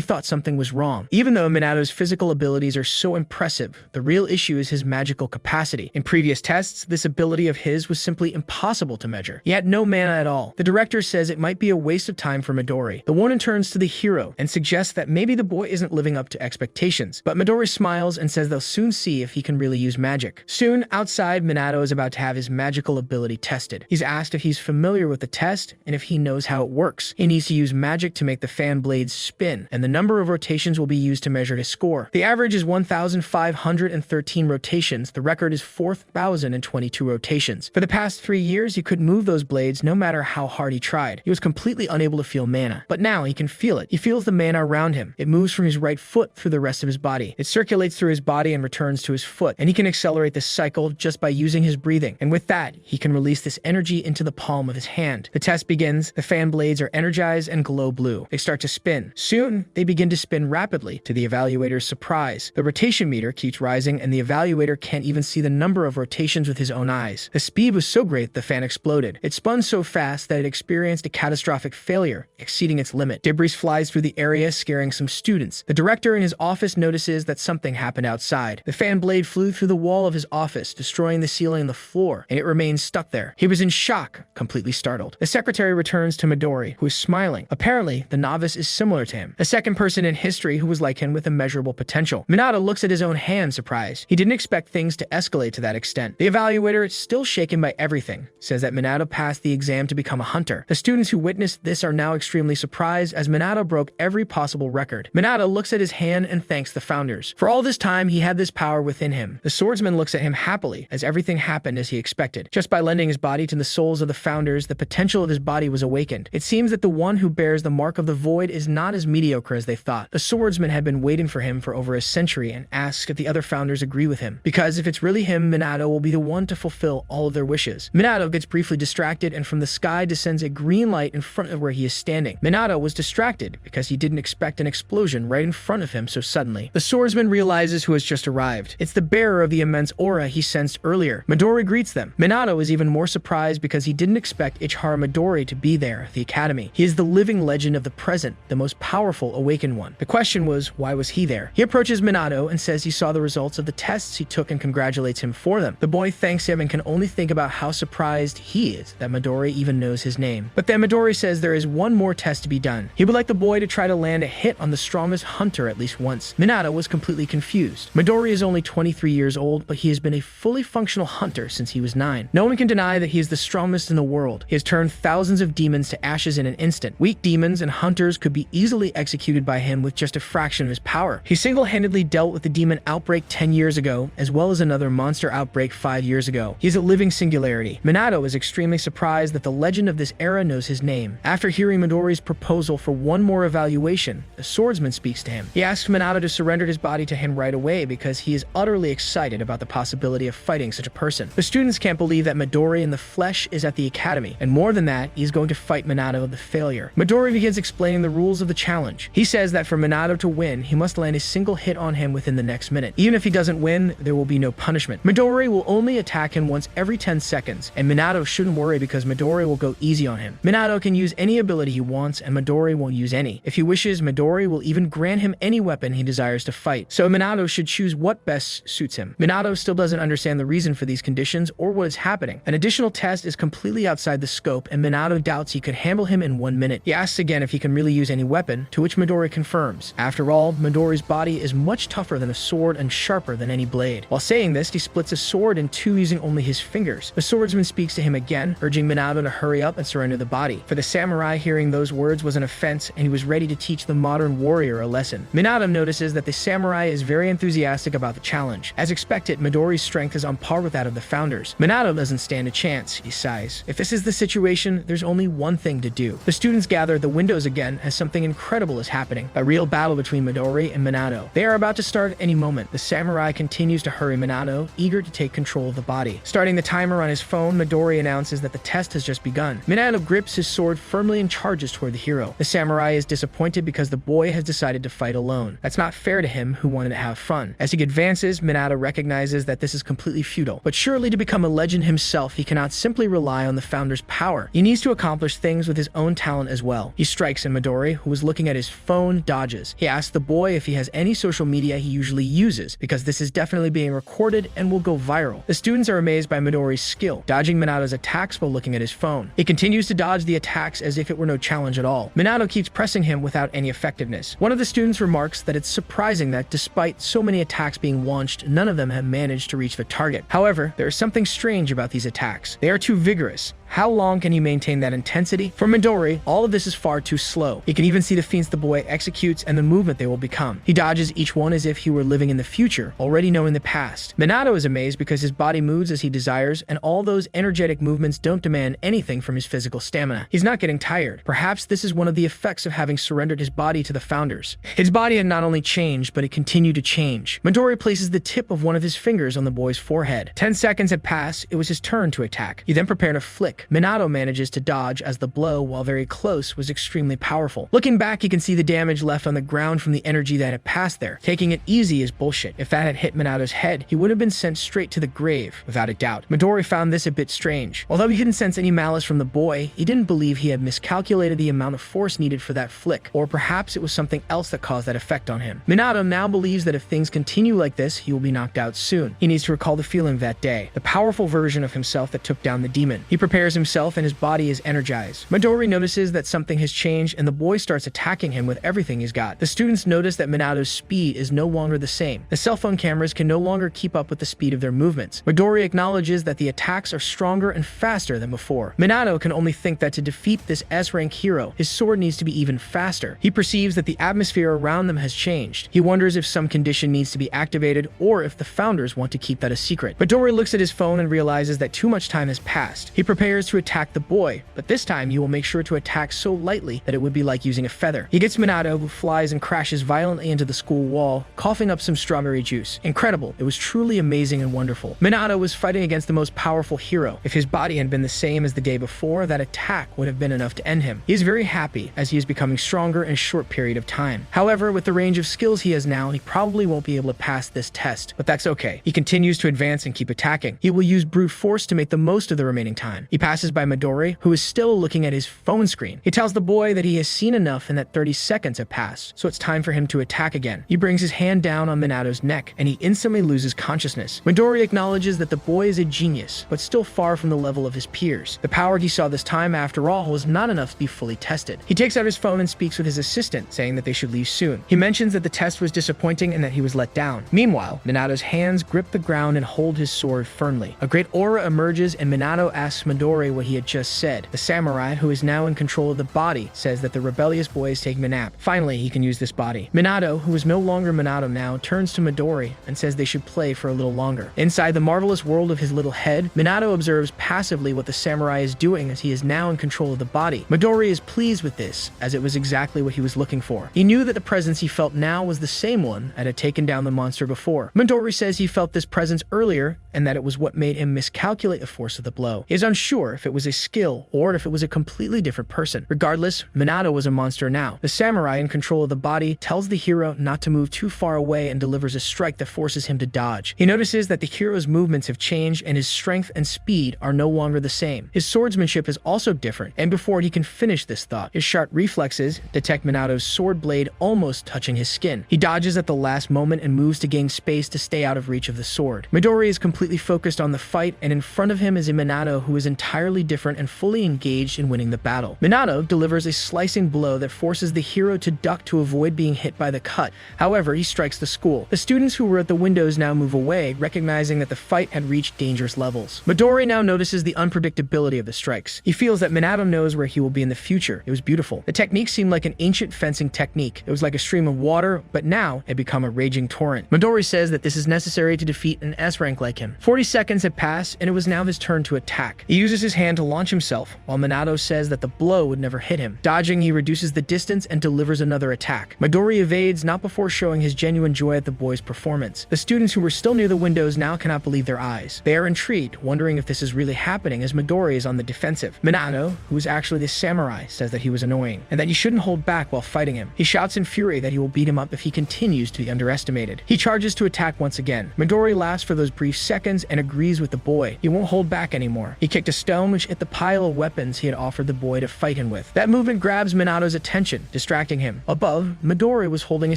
thought something was wrong. Even though Minato's physical abilities are so impressive, the real issue is his magical capacity. In previous tests, this ability of his was simply impossible to measure. He had no mana at all. The director says it might be a waste of time for Midori. The woman turns to the hero and suggests that maybe the boy isn't living up to expectations, but Midori smiles and says they'll soon see if he can really use magic. Soon, outside, Minato is about to have his magical ability tested. He's asked if he's familiar with the test and if he knows how it works. He needs to use magic to make the fan blades spin, and the number of rotations will be used to measure his score. The average is 1,513 rotations. The record is 4,022 rotations. For the past 3 years, he couldn't move those blades no matter how hard he tried. He was completely unable to feel mana. But now he can feel it. He feels the mana around him. It moves from his right foot through the rest of his body. It circulates through his body and returns to his foot, and he can accelerate this cycle just by using his breathing. And with that, he can release this energy into the palm of his hand. The test begins. The fan blades are energized and glow blue. They start to spin. Soon, they begin to spin rapidly, to the evaluator's surprise. The rotation meter keeps rising, and the evaluator can't even see the number of rotations with his own eyes. The speed was so great the fan exploded. It spun so fast that it experienced a catastrophic failure, exceeding its limit. Debris flies through the area, scaring some students. The director in his office notices that something happened outside. The fan blade flew through the wall of his office, destroying the ceiling and the floor, and it remains stuck there. He was in shock, completely startled. The secretary returns to Midori, who is smiling. Apparently, the novice is similar to him, a second person in history who was like him with immeasurable potential. Minato looks at his own hand, surprised. He didn't expect things to escalate to that extent. The evaluator, still shaken by everything, says that Minato passed the exam to become a hunter. The students who witnessed this are now extremely surprised as Minato broke every possible record. Minato looks at his hand and thanks the founders. For all this time, he had this power within him. The swordsman looks at him happily, as everything happened as he expected. Just by lending his body to the souls of the founders, the potential of his body was awakened. It seems that the one who bears the mark of the void is not as mediocre as they thought. The swordsman had been waiting for him for over a century and asks if the other founders agree with him. Because if it's really him, Minato will be the one to fulfill all of their wishes. Minato gets briefly distracted, and from the sky descends a green light in front of where he is standing. Minato was distracted because he didn't expect an explosion right in front of him so suddenly. The swordsman realizes who has just arrived. It's the bearer of the immense aura he sensed earlier. Midori greets them. Minato is even more surprised because he didn't expect Ichihara Midori to be there at the academy. He is the living legend of the present, the most powerful awakened one. The question was, why was he there? He approaches Minato and says he saw the results of the tests he took and congratulates him for them. The boy thanks him and can only think about how surprised he is that Midori even knows his name. But then Midori says there is one more test to be done. He would like the boy to try to land a hit on the strongest hunter at least once. Minato was completely confused. Midori is only 23 years old, but he has been a fully functional hunter since he was 9. No one can deny that he is the strongest in the world. He has turned thousands of demons to ashes in an instant. Weak demons and hunters could be easily executed by him with just a fraction of his power. He single-handedly dealt with the demon outbreak 10 years ago, as well as another monster outbreak 5 years ago. He is a living singularity. Minato is extremely surprised that the legend of this era knows his name. After hearing Midori's proposal for one more evaluation, the swordsman speaks to him. He asks Minato to surrender his body to him right away because he is utterly excited about the possibility of fighting such a person. The students can't believe that Midori in the flesh is at the academy, and more than that, he is going to fight Minato of the failure. Midori begins explaining the rules of the challenge. He says that for Minato to win, he must land a single hit on him within the next minute. Even if he doesn't win, there will be no punishment. Midori will only attack him once every 10 seconds, and Minato shouldn't worry because Midori will go easy on him. Minato can use any ability he wants, and Midori won't use any. If he wishes, Midori will even grant him any weapon he desires to fight. So Minato should choose what best suits him. Minato still doesn't understand the reason for these conditions or what is happening. An additional test is completely outside the scope, and Minato doubts he could handle him in 1 minute. He asks again if he can really use any weapon, to which Midori confirms. After all, Midori's body is much tougher than a sword and sharper than any blade. While saying this, he splits a sword in two using only his fingers. The swordsman speaks to him again, urging Minato to hurry up and surrender the body. For the samurai, hearing those words was an offense, and he was ready to teach the modern warrior a lesson. Minato notices that the samurai is very enthusiastic about the challenge. As expected, Midori's strength is on par with that of the founders. Minato doesn't stand a chance, he sighs. If this is the situation, there's only one thing to do. The students gather at the windows again as something incredible is happening. A real battle between Midori and Minato. They are about to start at any moment. The samurai continues to hurry Minato, eager to take control of the body. Starting the timer on his phone, Midori announces that the test has just begun. Minato grips his sword firmly and charges toward the hero. The samurai is disappointed because the boy has decided to fight alone. That's not fair to him, who wanted to have fun. As he advances, Minato recognizes that this is completely futile. But surely to become a legend himself, he cannot simply rely on the founder's power. He needs to accomplish things with his own talent as well. He strikes, and Midori, who was looking at his phone, dodges. He asks the boy if he has any social media he usually uses, because this is definitely being recorded and will go viral. The students are amazed by Midori's skill, dodging Minato's attacks while looking at his phone. He continues to dodge the attacks as if it were no challenge at all. Minato keeps pressing him without any effectiveness. One of the students remarks that it's surprising that despite so many attacks being launched, none of them have managed to reach the target. However, there is something strange about these attacks. They are too vigorous. How long can he maintain that intensity? For Midori, all of this is far too slow. He can even see the feints the boy executes and the movement they will become. He dodges each one as if he were living in the future, already knowing the past. Minato is amazed because his body moves as he desires, and all those energetic movements don't demand anything from his physical stamina. He's not getting tired. Perhaps this is one of the effects of having surrendered his body to the founders. His body had not only changed, but it continued to change. Midori places the tip of one of his fingers on the boy's forehead. 10 seconds had passed. It was his turn to attack. He then prepared a flick. Minato manages to dodge as the blow, while very close, was extremely powerful. Looking back, he can see the damage left on the ground from the energy that had passed there. Taking it easy is bullshit. If that had hit Minato's head, he would have been sent straight to the grave, without a doubt. Midori found this a bit strange. Although he didn't sense any malice from the boy, he didn't believe he had miscalculated the amount of force needed for that flick, or perhaps it was something else that caused that effect on him. Minato now believes that if things continue like this, he will be knocked out soon. He needs to recall the feeling of that day, the powerful version of himself that took down the demon. He prepares himself and his body is energized. Midori notices that something has changed and the boy starts attacking him with everything he's got. The students notice that Minato's speed is no longer the same. The cell phone cameras can no longer keep up with the speed of their movements. Midori acknowledges that the attacks are stronger and faster than before. Minato can only think that to defeat this S-rank hero, his sword needs to be even faster. He perceives that the atmosphere around them has changed. He wonders if some condition needs to be activated or if the founders want to keep that a secret. Midori looks at his phone and realizes that too much time has passed. He prepares to attack the boy, but this time he will make sure to attack so lightly that it would be like using a feather. He gets Minato, who flies and crashes violently into the school wall, coughing up some strawberry juice. Incredible. It was truly amazing and wonderful. Minato was fighting against the most powerful hero. If his body had been the same as the day before, that attack would have been enough to end him. He is very happy as he is becoming stronger in a short period of time. However, with the range of skills he has now, he probably won't be able to pass this test, but that's okay. He continues to advance and keep attacking. He will use brute force to make the most of the remaining time. He passes by Midori, who is still looking at his phone screen. He tells the boy that he has seen enough and that 30 seconds have passed, so it's time for him to attack again. He brings his hand down on Minato's neck, and he instantly loses consciousness. Midori acknowledges that the boy is a genius, but still far from the level of his peers. The power he saw this time, after all, was not enough to be fully tested. He takes out his phone and speaks with his assistant, saying that they should leave soon. He mentions that the test was disappointing and that he was let down. Meanwhile, Minato's hands grip the ground and hold his sword firmly. A great aura emerges and Minato asks Midori what he had just said. The samurai, who is now in control of the body, says that the rebellious boy is taking a nap. Finally, he can use this body. Minato, who is no longer Minato now, turns to Midori and says they should play for a little longer. Inside the marvelous world of his little head, Minato observes passively what the samurai is doing as he is now in control of the body. Midori is pleased with this, as it was exactly what he was looking for. He knew that the presence he felt now was the same one that had taken down the monster before. Midori says he felt this presence earlier and that it was what made him miscalculate the force of the blow. He is unsure if it was a skill or if it was a completely different person. Regardless, Minato was a monster now. The samurai in control of the body tells the hero not to move too far away and delivers a strike that forces him to dodge. He notices that the hero's movements have changed and his strength and speed are no longer the same. His swordsmanship is also different, and before he can finish this thought, his sharp reflexes detect Minato's sword blade almost touching his skin. He dodges at the last moment and moves to gain space to stay out of reach of the sword. Midori is completely focused on the fight, and in front of him is a Minato who is entirely different and fully engaged in winning the battle. Minato delivers a slicing blow that forces the hero to duck to avoid being hit by the cut. However, he strikes the school. The students who were at the windows now move away, recognizing that the fight had reached dangerous levels. Midori now notices the unpredictability of the strikes. He feels that Minato knows where he will be in the future. It was beautiful. The technique seemed like an ancient fencing technique. It was like a stream of water, but now it had become a raging torrent. Midori says that this is necessary to defeat an S-rank like him. 40 seconds had passed, and it was now his turn to attack. He uses his hand to launch himself, while Minato says that the blow would never hit him. Dodging, he reduces the distance and delivers another attack. Midori evades, not before showing his genuine joy at the boy's performance. The students who were still near the windows now cannot believe their eyes. They are intrigued, wondering if this is really happening as Midori is on the defensive. Minato, who is actually the samurai, says that he was annoying, and that you shouldn't hold back while fighting him. He shouts in fury that he will beat him up if he continues to be underestimated. He charges to attack once again. Midori laughs for those brief seconds and agrees with the boy. He won't hold back anymore. He kicked a stone which hit the pile of weapons he had offered the boy to fight him with. That movement grabs Minato's attention, distracting him. Above, Midori was holding a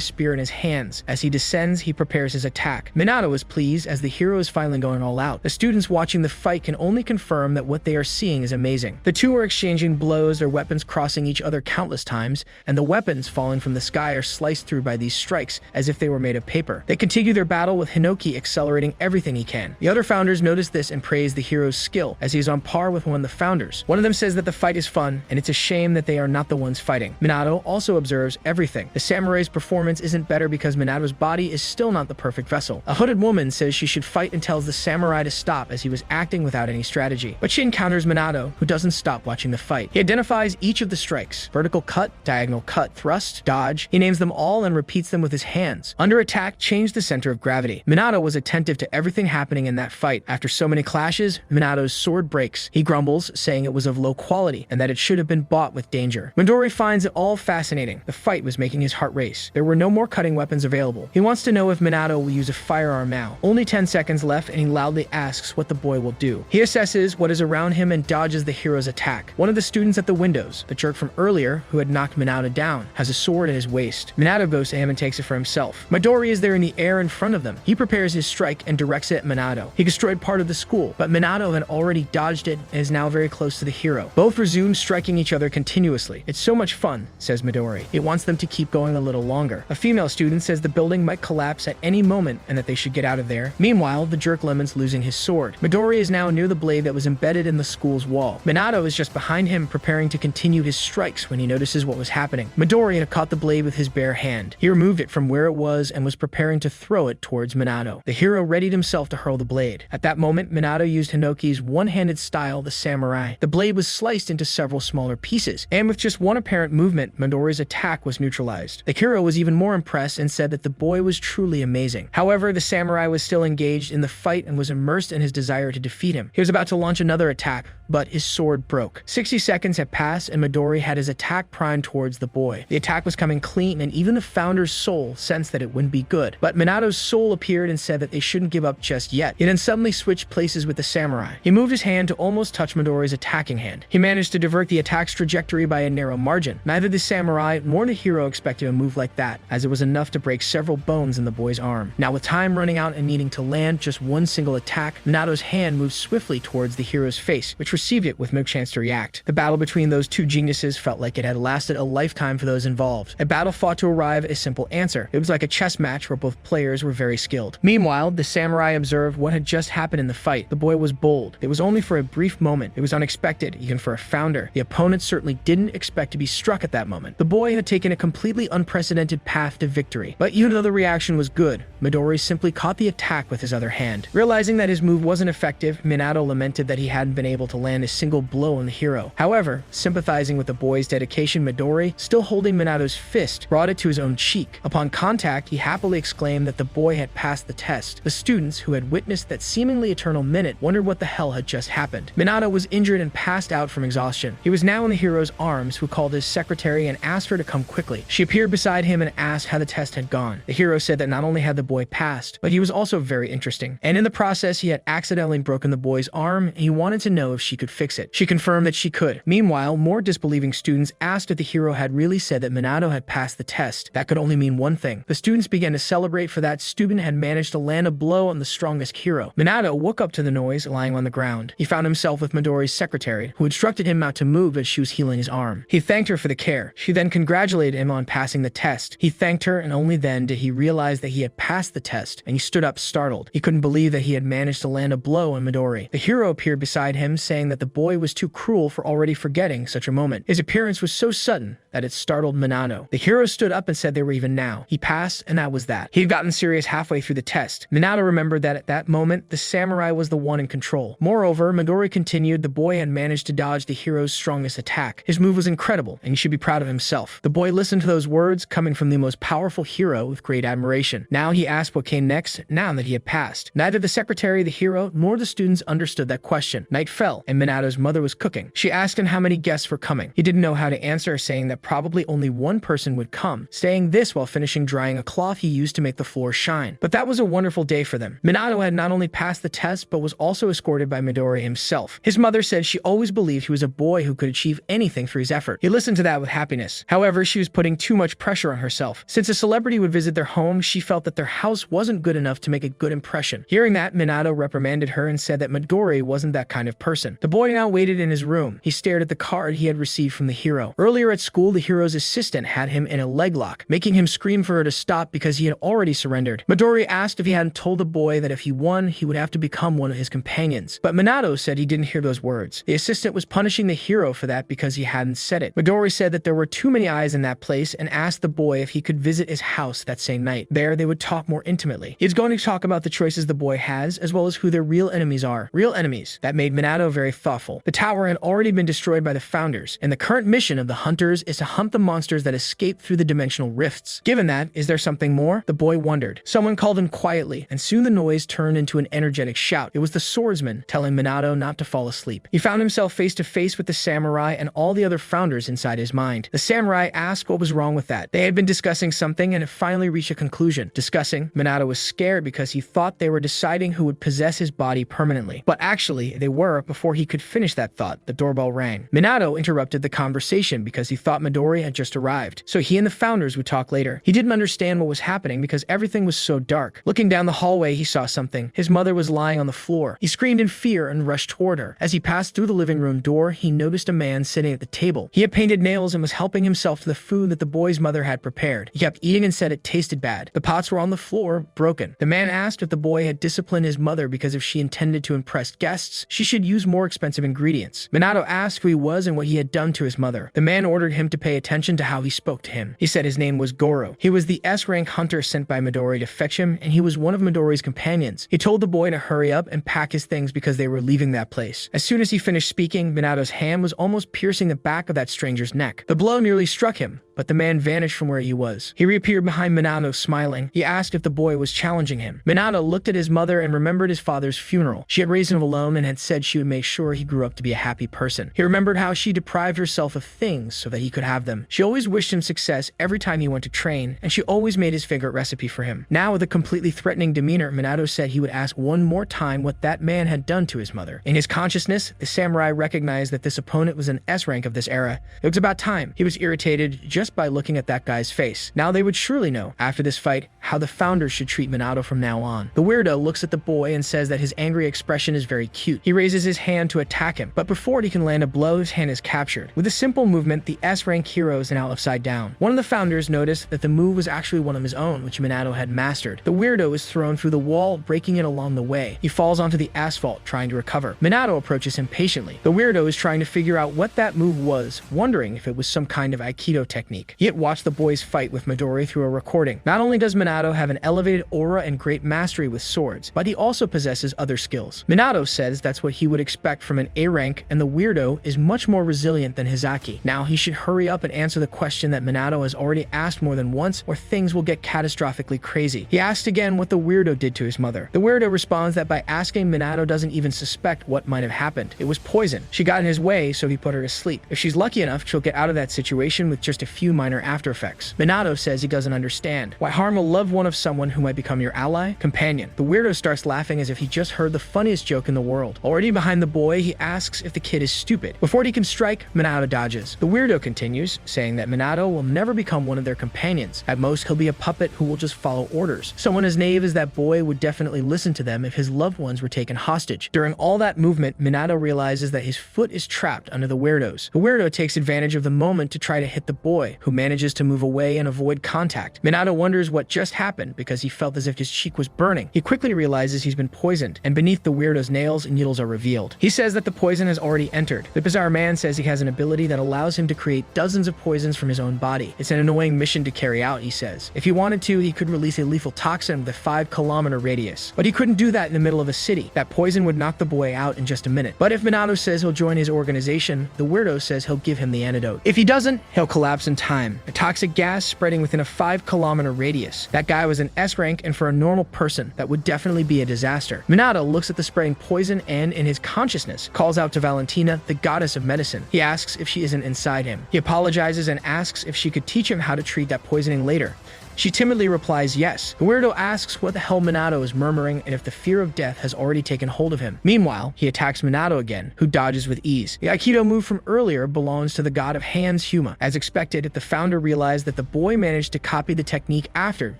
spear in his hands. As he descends, he prepares his attack. Minato is pleased as the hero is finally going all out. The students watching the fight can only confirm that what they are seeing is amazing. The two are exchanging blows, their weapons crossing each other countless times, and the weapons falling from the sky are sliced through by these strikes as if they were made of paper. They continue their battle with Hinoki accelerating everything he can. The other founders notice this and praise the hero's skill as he is on par with one of the founders. One of them says that the fight is fun and it's a shame that they are not the ones fighting. Minato also observes everything. The samurai's performance isn't better because Minato's body is still not the perfect vessel. A hooded woman says she should fight and tells the samurai to stop as he was acting without any strategy. But she encounters Minato, who doesn't stop watching the fight. He identifies each of the strikes: vertical cut, diagonal cut, thrust, dodge. He names them all and repeats them with his hands. Under attack changed the center of gravity. Minato was attentive to everything happening in that fight. After so many clashes, Minato's sword breaks. He grumbles, saying it was of low quality and that it should have been bought with danger. Midori finds it all fascinating. The fight was making his heart race. There were no more cutting weapons available. He wants to know if Minato will use a firearm now. Only 10 seconds left, and he loudly asks what the boy will do. He assesses what is around him and dodges the hero's attack. One of the students at the windows, the jerk from earlier who had knocked Minato down, has a sword at his waist. Minato goes to him and takes it for himself. Midori is there in the air in front of them. He prepares his strike and directs it at Minato. He destroyed part of the school, but Minato had already dodged it and is now very close to the hero. Both resume striking each other continuously. It's so much fun, says Midori. It wants them to keep going a little longer. A female student says the building might collapse at any moment and that they should get out of there. Meanwhile, the jerk lemons losing his sword. Midori is now near the blade that was embedded in the school's wall. Minato is just behind him, preparing to continue his strikes when he notices what was happening. Midori had caught the blade with his bare hand. He removed it from where it was and was preparing to throw it towards Minato. The hero readied himself to hurl the blade. At that moment, Minato used Hinoki's one-handed style, the samurai. The blade was sliced into several smaller pieces, and with just one apparent movement, Midori's attack was neutralized. The hero was even more impressed and said that the boy was truly amazing. However, the samurai was still engaged in the fight and was immersed in his desire to defeat him. He was about to launch another attack, but his sword broke. 60 seconds had passed and Midori had his attack primed towards the boy. The attack was coming clean and even the founder's soul sensed that it wouldn't be good. But Minato's soul appeared and said that they shouldn't give up just yet. He then suddenly switched places with the samurai. He moved his hand to almost touch Midori's attacking hand. He managed to divert the attack's trajectory by a narrow margin. Neither the samurai nor the hero expected a move like that, as it was enough to break several bones in the boy's arm. Now with time running out and needing to land just one single attack, Minato's hand moved swiftly towards the hero's face, which received it with no chance to react. The battle between those two geniuses felt like it had lasted a lifetime for those involved. A battle fought to arrive at a simple answer. It was like a chess match where both players were very skilled. Meanwhile, the samurai observed what had just happened in the fight. The boy was bold. It was only for a brief moment. It was unexpected, even for a founder. The opponent certainly didn't expect to be struck at that moment. The boy had taken a completely unprecedented path to victory. But even though the reaction was good, Midori simply caught the attack with his other hand. Realizing that his move wasn't effective, Minato lamented that he hadn't been able to land a single blow on the hero. However, sympathizing with the boy's dedication, Midori, still holding Minato's fist, brought it to his own cheek. Upon contact, he happily exclaimed that the boy had passed the test. The students, who had witnessed that seemingly eternal minute, wondered what the hell had just happened. Minato was injured and passed out from exhaustion. He was now in the hero's arms, who called his secretary and asked her to come quickly. She appeared beside him and asked how the test had gone. The hero said that not only had the boy passed, but he was also very interesting. And in the process, he had accidentally broken the boy's arm, and he wanted to know if she could fix it. She confirmed that she could. Meanwhile, more disbelieving students asked if the hero had really said that Minato had passed the test. That could only mean one thing. The students began to celebrate, for that student had managed to land a blow on the strongest hero. Minato woke up to the noise, lying on the ground. He found himself with Midori's secretary, who instructed him not to move as she was healing his arm. He thanked her for the care. She then congratulated him on passing the test. He thanked her, and only then did he realize that he had passed the test, and he stood up startled. He couldn't believe that he had managed to land a blow on Midori. The hero appeared beside him, saying that the boy was too cruel for already forgetting such a moment. His appearance was so sudden that it startled Minato. The hero stood up and said they were even now. He passed, and that was that. He had gotten serious halfway through the test. Minato remembered that at that moment, the samurai was the one in control. Moreover, Midori continued, the boy had managed to dodge the hero's strongest attack. His move was incredible, and he should be proud of himself. The boy listened to those words coming from the most powerful hero with great admiration. Now he asked what came next, now that he had passed. Neither the secretary, the hero, nor the students understood that question. Night fell, and Minato's mother was cooking. She asked him how many guests were coming. He didn't know how to answer, saying that probably only one person would come, saying this while finishing drying a cloth he used to make the floor shine. But that was a wonderful day for them. Minato had not only passed the test, but was also escorted by Midori himself. His mother said she always believed he was a boy who could achieve anything for his effort. He listened to that with happiness. However, she was putting too much pressure on herself. Since a celebrity would visit their home, she felt that their house wasn't good enough to make a good impression. Hearing that, Minato reprimanded her and said that Midori wasn't that kind of person. The boy now waited in his room. He stared at the card he had received from the hero. Earlier at school, the hero's assistant had him in a leg lock, making him scream for her to stop because he had already surrendered. Midori asked if he hadn't told the boy that if he won, he would have to become one of his companions. But Minato said he didn't hear those words. The assistant was punishing the hero for that because he hadn't said it. Midori said that there were too many eyes in that place and asked the boy if he could visit his house that same night. There, they would talk more intimately. He's going to talk about the choices the boy has, as well as who their real enemies are. Real enemies. That made Minato very thoughtful. The tower had already been destroyed by the founders, and the current mission of the hunters is to hunt the monsters that escape through the dimensional rifts. Given that, is there something more? The boy wondered. Someone called him quietly, and soon the noise turned into an energetic shout. It was the swordsman telling Minato not to fall asleep. He found himself face to face with the samurai and all the other founders inside his mind. The samurai asked what was wrong with that. They had been discussing something and had finally reached a conclusion. Discussing, Minato was scared because he thought they were deciding who would possess his body permanently. But actually, they were. Before he could finish that thought, the doorbell rang. Minato interrupted the conversation because he thought Midori had just arrived, so he and the founders would talk later. He didn't understand what was happening because everything was so dark. Looking down the hallway, he saw something. His mother was lying on the floor. He screamed in fear and rushed toward her. As he passed through the living room door, he noticed a man sitting at the table. He had painted nails and was helping himself to the food that the boy's mother had prepared. He kept eating and said it tasted bad. The pots were on the floor, broken. The man asked if the boy had disciplined his mother because if she intended to impress guests, she should use more expensive ingredients. Minato asked who he was and what he had done to his mother. The man ordered him to pay attention to how he spoke to him. He said his name was Goro. He was the S-rank hunter sent by Midori to fetch him, and he was one of Midori's companions. He told the boy to hurry up and pack his things because they were leaving that place. As soon as he finished speaking, Minato's hand was almost piercing the back of that stranger's neck. The blow nearly struck him, but the man vanished from where he was. He reappeared behind Minato, smiling. He asked if the boy was challenging him. Minato looked at his mother and remembered his father's funeral. She had raised him alone and had said she would make sure he grew up to be a happy person. He remembered how she deprived herself of things so that he could have them. She always wished him success every time he went to train, and she always made his favorite recipe for him. Now, with a completely threatening demeanor, Minato said he would ask one more time what that man had done to his mother. In his consciousness, the samurai recognized that this opponent was an S-rank of this era. It was about time. He was irritated just by looking at that guy's face. Now they would surely know, after this fight, how the founders should treat Minato from now on. The weirdo looks at the boy and says that his angry expression is very cute. He raises his hand to attack him, but before he can land a blow, his hand is captured. With a simple movement, the S-rank S-rank heroes and out upside down. One of the founders noticed that the move was actually one of his own, which Minato had mastered. The weirdo is thrown through the wall, breaking it along the way. He falls onto the asphalt, trying to recover. Minato approaches him patiently. The weirdo is trying to figure out what that move was, wondering if it was some kind of Aikido technique. He had watched the boys fight with Midori through a recording. Not only does Minato have an elevated aura and great mastery with swords, but he also possesses other skills. Minato says that's what he would expect from an A rank, and the weirdo is much more resilient than Hizaki. Now he should hurry up and answer the question that Minato has already asked more than once, or things will get catastrophically crazy. He asked again what the weirdo did to his mother. The weirdo responds that by asking, Minato doesn't even suspect what might have happened. It was poison. She got in his way, so he put her to sleep. If she's lucky enough, she'll get out of that situation with just a few minor after effects. Minato says he doesn't understand. Why harm a loved one of someone who might become your ally? Companion. The weirdo starts laughing as if he just heard the funniest joke in the world. Already behind the boy, he asks if the kid is stupid. Before he can strike, Minato dodges. The weirdo continues, saying that Minato will never become one of their companions. At most, he'll be a puppet who will just follow orders. Someone as naive as that boy would definitely listen to them if his loved ones were taken hostage. During all that movement, Minato realizes that his foot is trapped under the weirdo's. The weirdo takes advantage of the moment to try to hit the boy, who manages to move away and avoid contact. Minato wonders what just happened because he felt as if his cheek was burning. He quickly realizes he's been poisoned, and beneath the weirdo's nails, needles are revealed. He says that the poison has already entered. The bizarre man says he has an ability that allows him to create dozens of poisons from his own body. It's an annoying mission to carry out, he says. If he wanted to, he could release a lethal toxin with a 5-kilometer radius. But he couldn't do that in the middle of a city. That poison would knock the boy out in just a minute. But if Minato says he'll join his organization, the weirdo says he'll give him the antidote. If he doesn't, he'll collapse in time. A toxic gas spreading within a 5-kilometer radius. That guy was an S rank, and for a normal person, that would definitely be a disaster. Minato looks at the spreading poison and, in his consciousness, calls out to Valentina, the goddess of medicine. He asks if she isn't inside him. He apologizes and asks if she could teach him how to treat that poisoning later. She timidly replies yes. The weirdo asks what the hell Minato is murmuring and if the fear of death has already taken hold of him. Meanwhile, he attacks Minato again, who dodges with ease. The Aikido move from earlier belongs to the god of hands, Huma. As expected, the founder realized that the boy managed to copy the technique after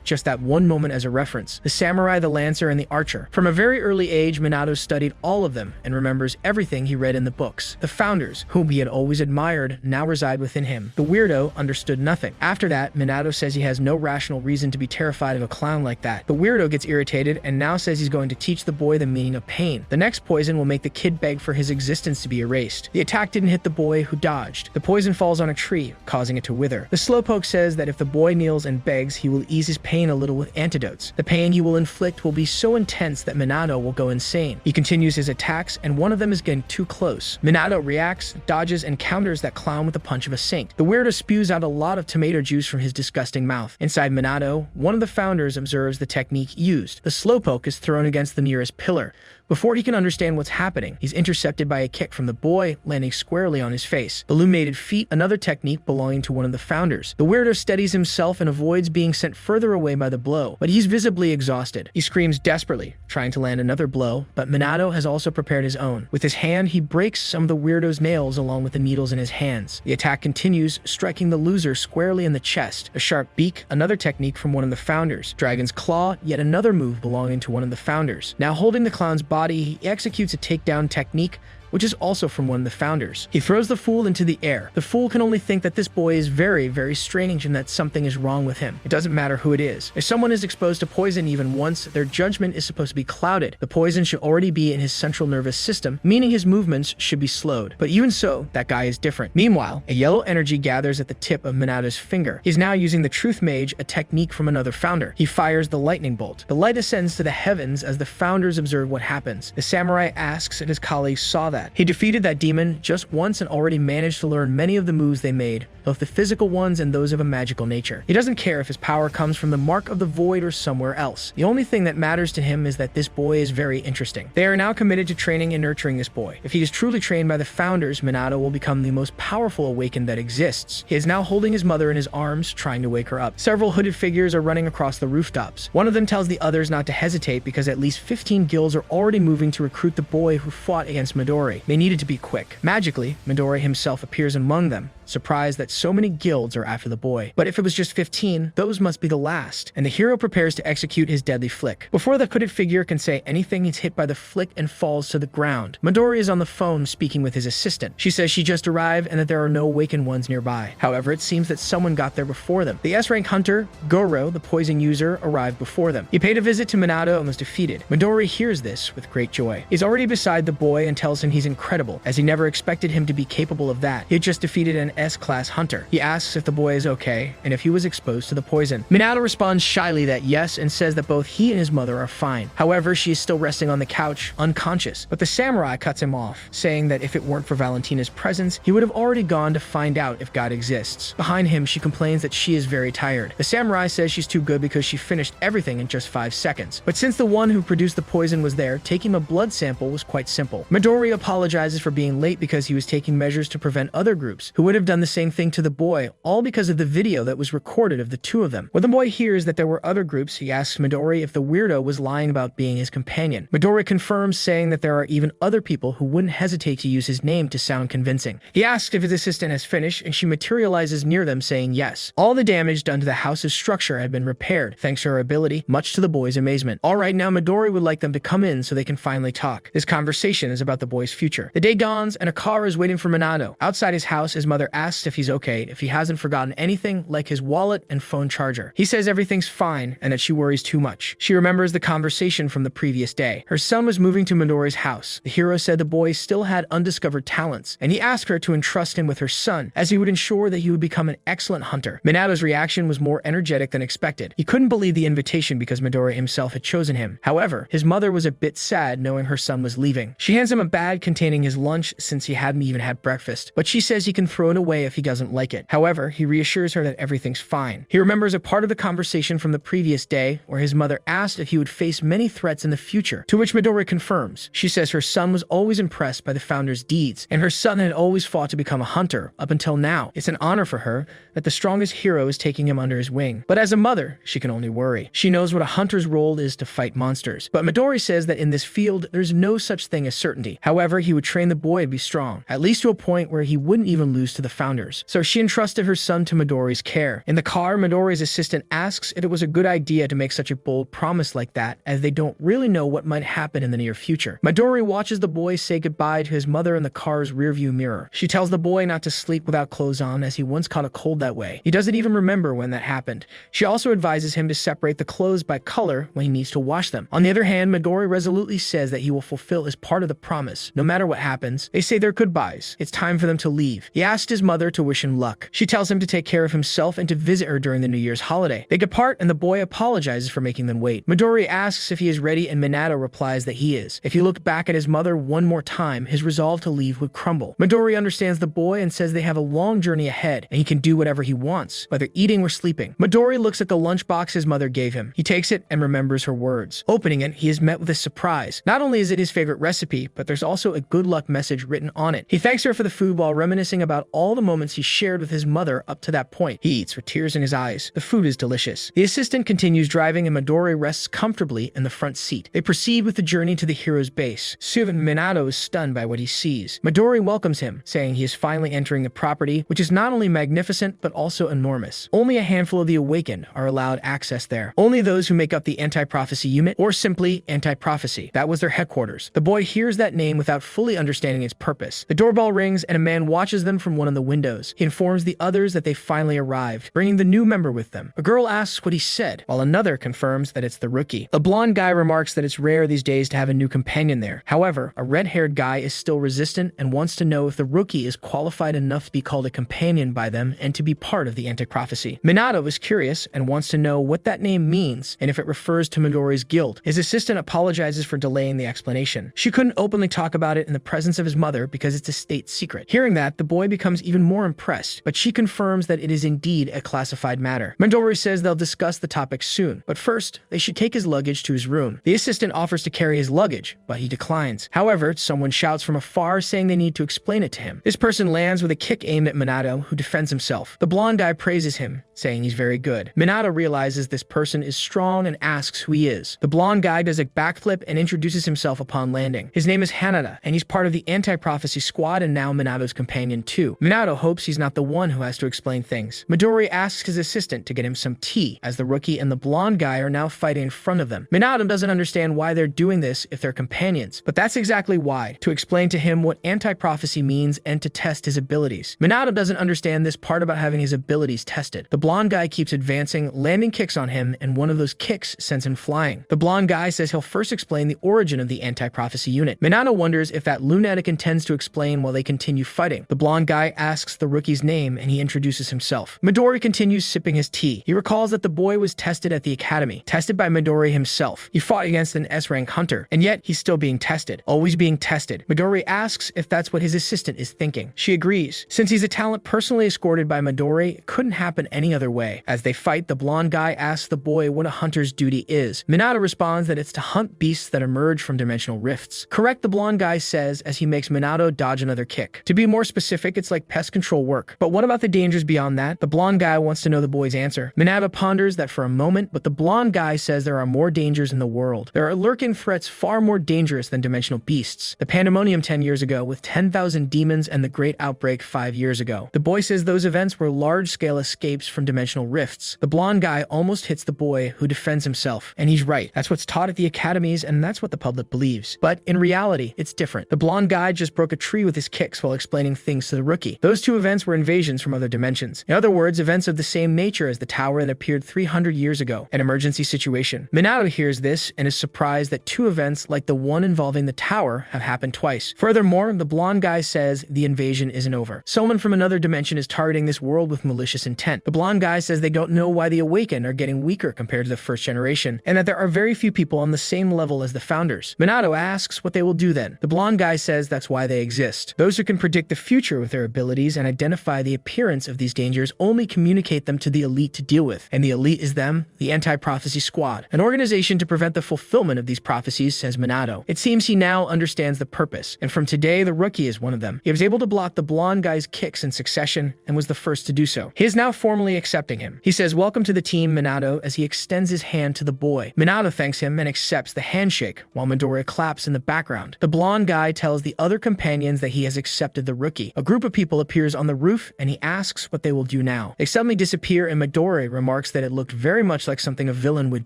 just that one moment as a reference. The samurai, the lancer, and the archer. From a very early age, Minato studied all of them and remembers everything he read in the books. The founders, whom he had always admired, now reside within him. The weirdo understood nothing. After that, Minato says he has no rational reason to be terrified of a clown like that. The weirdo gets irritated and now says he's going to teach the boy the meaning of pain. The next poison will make the kid beg for his existence to be erased. The attack didn't hit the boy, who dodged. The poison falls on a tree, causing it to wither. The slowpoke says that if the boy kneels and begs, he will ease his pain a little with antidotes. The pain he will inflict will be so intense that Minato will go insane. He continues his attacks, and one of them is getting too close. Minato reacts, dodges, and counters that clown with the punch of a sink. The weirdo spews out a lot of tomato juice from his disgusting mouth. Inside Minato, one of the founders observes the technique used. The slowpoke is thrown against the nearest pillar. Before he can understand what's happening, he's intercepted by a kick from the boy, landing squarely on his face. Illuminated feet, another technique belonging to one of the founders. The weirdo steadies himself and avoids being sent further away by the blow, but he's visibly exhausted. He screams desperately, trying to land another blow, but Minato has also prepared his own. With his hand, he breaks some of the weirdo's nails along with the needles in his hands. The attack continues, striking the loser squarely in the chest. A sharp beak, another technique from one of the founders. Dragon's claw, yet another move belonging to one of the founders. Now holding the clown's body, he executes a takedown technique, which is also from one of the founders. He throws the fool into the air. The fool can only think that this boy is very, very strange and that something is wrong with him. It doesn't matter who it is. If someone is exposed to poison even once, their judgment is supposed to be clouded. The poison should already be in his central nervous system, meaning his movements should be slowed. But even so, that guy is different. Meanwhile, a yellow energy gathers at the tip of Minato's finger. He's now using the Truth Mage, a technique from another founder. He fires the lightning bolt. The light ascends to the heavens as the founders observe what happens. The samurai asks if his colleagues saw that. He defeated that demon just once and already managed to learn many of the moves they made, both the physical ones and those of a magical nature. He doesn't care if his power comes from the mark of the void or somewhere else. The only thing that matters to him is that this boy is very interesting. They are now committed to training and nurturing this boy. If he is truly trained by the founders, Minato will become the most powerful awakened that exists. He is now holding his mother in his arms, trying to wake her up. Several hooded figures are running across the rooftops. One of them tells the others not to hesitate because at least 15 guilds are already moving to recruit the boy who fought against Midori. They needed to be quick. Magically, Midori himself appears among them, surprised that so many guilds are after the boy. But if it was just 15, those must be the last, and the hero prepares to execute his deadly flick. Before the hooded figure can say anything, he's hit by the flick and falls to the ground. Midori is on the phone speaking with his assistant. She says she just arrived and that there are no awakened ones nearby. However, it seems that someone got there before them. The S-rank hunter, Goro, the poison user, arrived before them. He paid a visit to Minato and was defeated. Midori hears this with great joy. He's already beside the boy and tells him he's incredible, as he never expected him to be capable of that. He had just defeated an S-class hunter. He asks if the boy is okay and if he was exposed to the poison. Minato responds shyly that yes, and says that both he and his mother are fine. However, she is still resting on the couch, unconscious. But the samurai cuts him off, saying that if it weren't for Valentina's presence, he would have already gone to find out if God exists. Behind him, she complains that she is very tired. The samurai says she's too good because she finished everything in just 5 seconds. But since the one who produced the poison was there, taking a blood sample was quite simple. Midori apologizes for being late because he was taking measures to prevent other groups who would have done the same thing to the boy, all because of the video that was recorded of the two of them. When the boy hears that there were other groups, he asks Midori if the weirdo was lying about being his companion. Midori confirms, saying that there are even other people who wouldn't hesitate to use his name to sound convincing. He asks if his assistant has finished, and she materializes near them, saying yes. All the damage done to the house's structure had been repaired, thanks to her ability, much to the boy's amazement. Alright, now Midori would like them to come in so they can finally talk. This conversation is about the boy's future. The day dawns, and Akara is waiting for Minato. Outside his house, his mother asks if he's okay, if he hasn't forgotten anything, like his wallet and phone charger. He says everything's fine, and that she worries too much. She remembers the conversation from the previous day. Her son was moving to Midori's house. The hero said the boy still had undiscovered talents, and he asked her to entrust him with her son, as he would ensure that he would become an excellent hunter. Minato's reaction was more energetic than expected. He couldn't believe the invitation because Midori himself had chosen him. However, his mother was a bit sad knowing her son was leaving. She hands him a bag containing his lunch since he hadn't even had breakfast, but she says he can throw it away if he doesn't like it. However, he reassures her that everything's fine. He remembers a part of the conversation from the previous day where his mother asked if he would face many threats in the future, to which Midori confirms. She says her son was always impressed by the founder's deeds, and her son had always fought to become a hunter up until now. It's an honor for her that the strongest hero is taking him under his wing. But as a mother, she can only worry. She knows what a hunter's role is to fight monsters. But Midori says that in this field, there's no such thing as certainty. However, he would train the boy to be strong, at least to a point where he wouldn't even lose to the founders. So she entrusted her son to Midori's care. In the car, Midori's assistant asks if it was a good idea to make such a bold promise like that, as they don't really know what might happen in the near future. Midori watches the boy say goodbye to his mother in the car's rearview mirror. She tells the boy not to sleep without clothes on, as he once caught a cold that way. He doesn't even remember when that happened. She also advises him to separate the clothes by color when he needs to wash them. On the other hand, Midori resolutely says that he will fulfill his part of the promise, no matter what happens. They say their goodbyes. It's time for them to leave. He asks his mother to wish him luck. She tells him to take care of himself and to visit her during the New Year's holiday. They depart, and the boy apologizes for making them wait. Midori asks if he is ready, and Minato replies that he is. If he looked back at his mother one more time, his resolve to leave would crumble. Midori understands the boy and says they have a long journey ahead, and he can do whatever he wants, whether eating or sleeping. Midori looks at the lunchbox his mother gave him. He takes it and remembers her words. Opening it, he is met with a surprise. Not only is it his favorite recipe, but there's also a good luck message written on it. He thanks her for the food while reminiscing about all the moments he shared with his mother up to that point. He eats with tears in his eyes. The food is delicious. The assistant continues driving, and Midori rests comfortably in the front seat. They proceed with the journey to the hero's base. Soon, Minato is stunned by what he sees. Midori welcomes him, saying he is finally entering the property, which is not only magnificent, but also enormous. Only a handful of the awakened are allowed access there. Only those who make up the anti-prophecy unit, or simply anti-prophecy. That was their headquarters. The boy hears that name without fully understanding its purpose. The doorbell rings, and a man watches them from one of the windows. He informs the others that they finally arrived, bringing the new member with them. A girl asks what he said, while another confirms that it's the rookie. The blonde guy remarks that it's rare these days to have a new companion there. However, a red-haired guy is still resistant and wants to know if the rookie is qualified enough to be called a companion by them and to be part of the anti-prophecy. Minato is curious and wants to know what that name means and if it refers to Midori's guild. His assistant apologizes for delaying the explanation. She couldn't openly talk about it in the presence of his mother because it's a state secret. Hearing that, the boy becomes even more impressed, but she confirms that it is indeed a classified matter. Midori says they'll discuss the topic soon, but first, they should take his luggage to his room. The assistant offers to carry his luggage, but he declines. However, someone shouts from afar saying they need to explain it to him. This person lands with a kick aimed at Minato, who defends himself. The blonde guy praises him, saying he's very good. Minato realizes this person is strong and asks who he is. The blonde guy does a backflip and introduces himself upon landing. His name is Hanada, and he's part of the anti-prophecy squad and now Minato's companion too. Minato Minato hopes he's not the one who has to explain things. Midori asks his assistant to get him some tea, as the rookie and the blonde guy are now fighting in front of them. Minato doesn't understand why they're doing this if they're companions, but that's exactly why, to explain to him what anti-prophecy means and to test his abilities. Minato doesn't understand this part about having his abilities tested. The blonde guy keeps advancing, landing kicks on him, and one of those kicks sends him flying. The blonde guy says he'll first explain the origin of the anti-prophecy unit. Minato wonders if that lunatic intends to explain while they continue fighting. The blonde guy asks the rookie's name and he introduces himself. Midori continues sipping his tea. He recalls that the boy was tested at the academy, tested by Midori himself. He fought against an S-rank hunter, and yet he's still being tested, always being tested. Midori asks if that's what his assistant is thinking. She agrees. Since he's a talent personally escorted by Midori, it couldn't happen any other way. As they fight, the blonde guy asks the boy what a hunter's duty is. Minato responds that it's to hunt beasts that emerge from dimensional rifts. Correct, the blonde guy says as he makes Minato dodge another kick. To be more specific, it's like pest control work. But what about the dangers beyond that? The blonde guy wants to know the boy's answer. Minato ponders that for a moment, but the blonde guy says there are more dangers in the world. There are lurking threats far more dangerous than dimensional beasts. The pandemonium 10 years ago with 10,000 demons and the great outbreak 5 years ago. The boy says those events were large-scale escapes from dimensional rifts. The blonde guy almost hits the boy, who defends himself. And he's right. That's what's taught at the academies, and that's what the public believes. But in reality, it's different. The blonde guy just broke a tree with his kicks while explaining things to the rookie. Those two events were invasions from other dimensions. In other words, events of the same nature as the tower that appeared 300 years ago, an emergency situation. Minato hears this and is surprised that two events like the one involving the tower have happened twice. Furthermore, the blonde guy says the invasion isn't over. Someone from another dimension is targeting this world with malicious intent. The blonde guy says they don't know why the Awakened are getting weaker compared to the first generation, and that there are very few people on the same level as the founders. Minato asks what they will do then. The blonde guy says that's why they exist. Those who can predict the future with their abilities and identify the appearance of these dangers only communicate them to the elite to deal with. And the elite is them, the Anti-Prophecy Squad, an organization to prevent the fulfillment of these prophecies, says Minato. It seems he now understands the purpose, and from today the rookie is one of them. He was able to block the blonde guy's kicks in succession and was the first to do so. He is now formally accepting him. He says welcome to the team, Minato, as he extends his hand to the boy. Minato thanks him and accepts the handshake, while Midori claps in the background. The blonde guy tells the other companions that he has accepted the rookie. A group of people appears on the roof and he asks what they will do now. They suddenly disappear and Midori remarks that it looked very much like something a villain would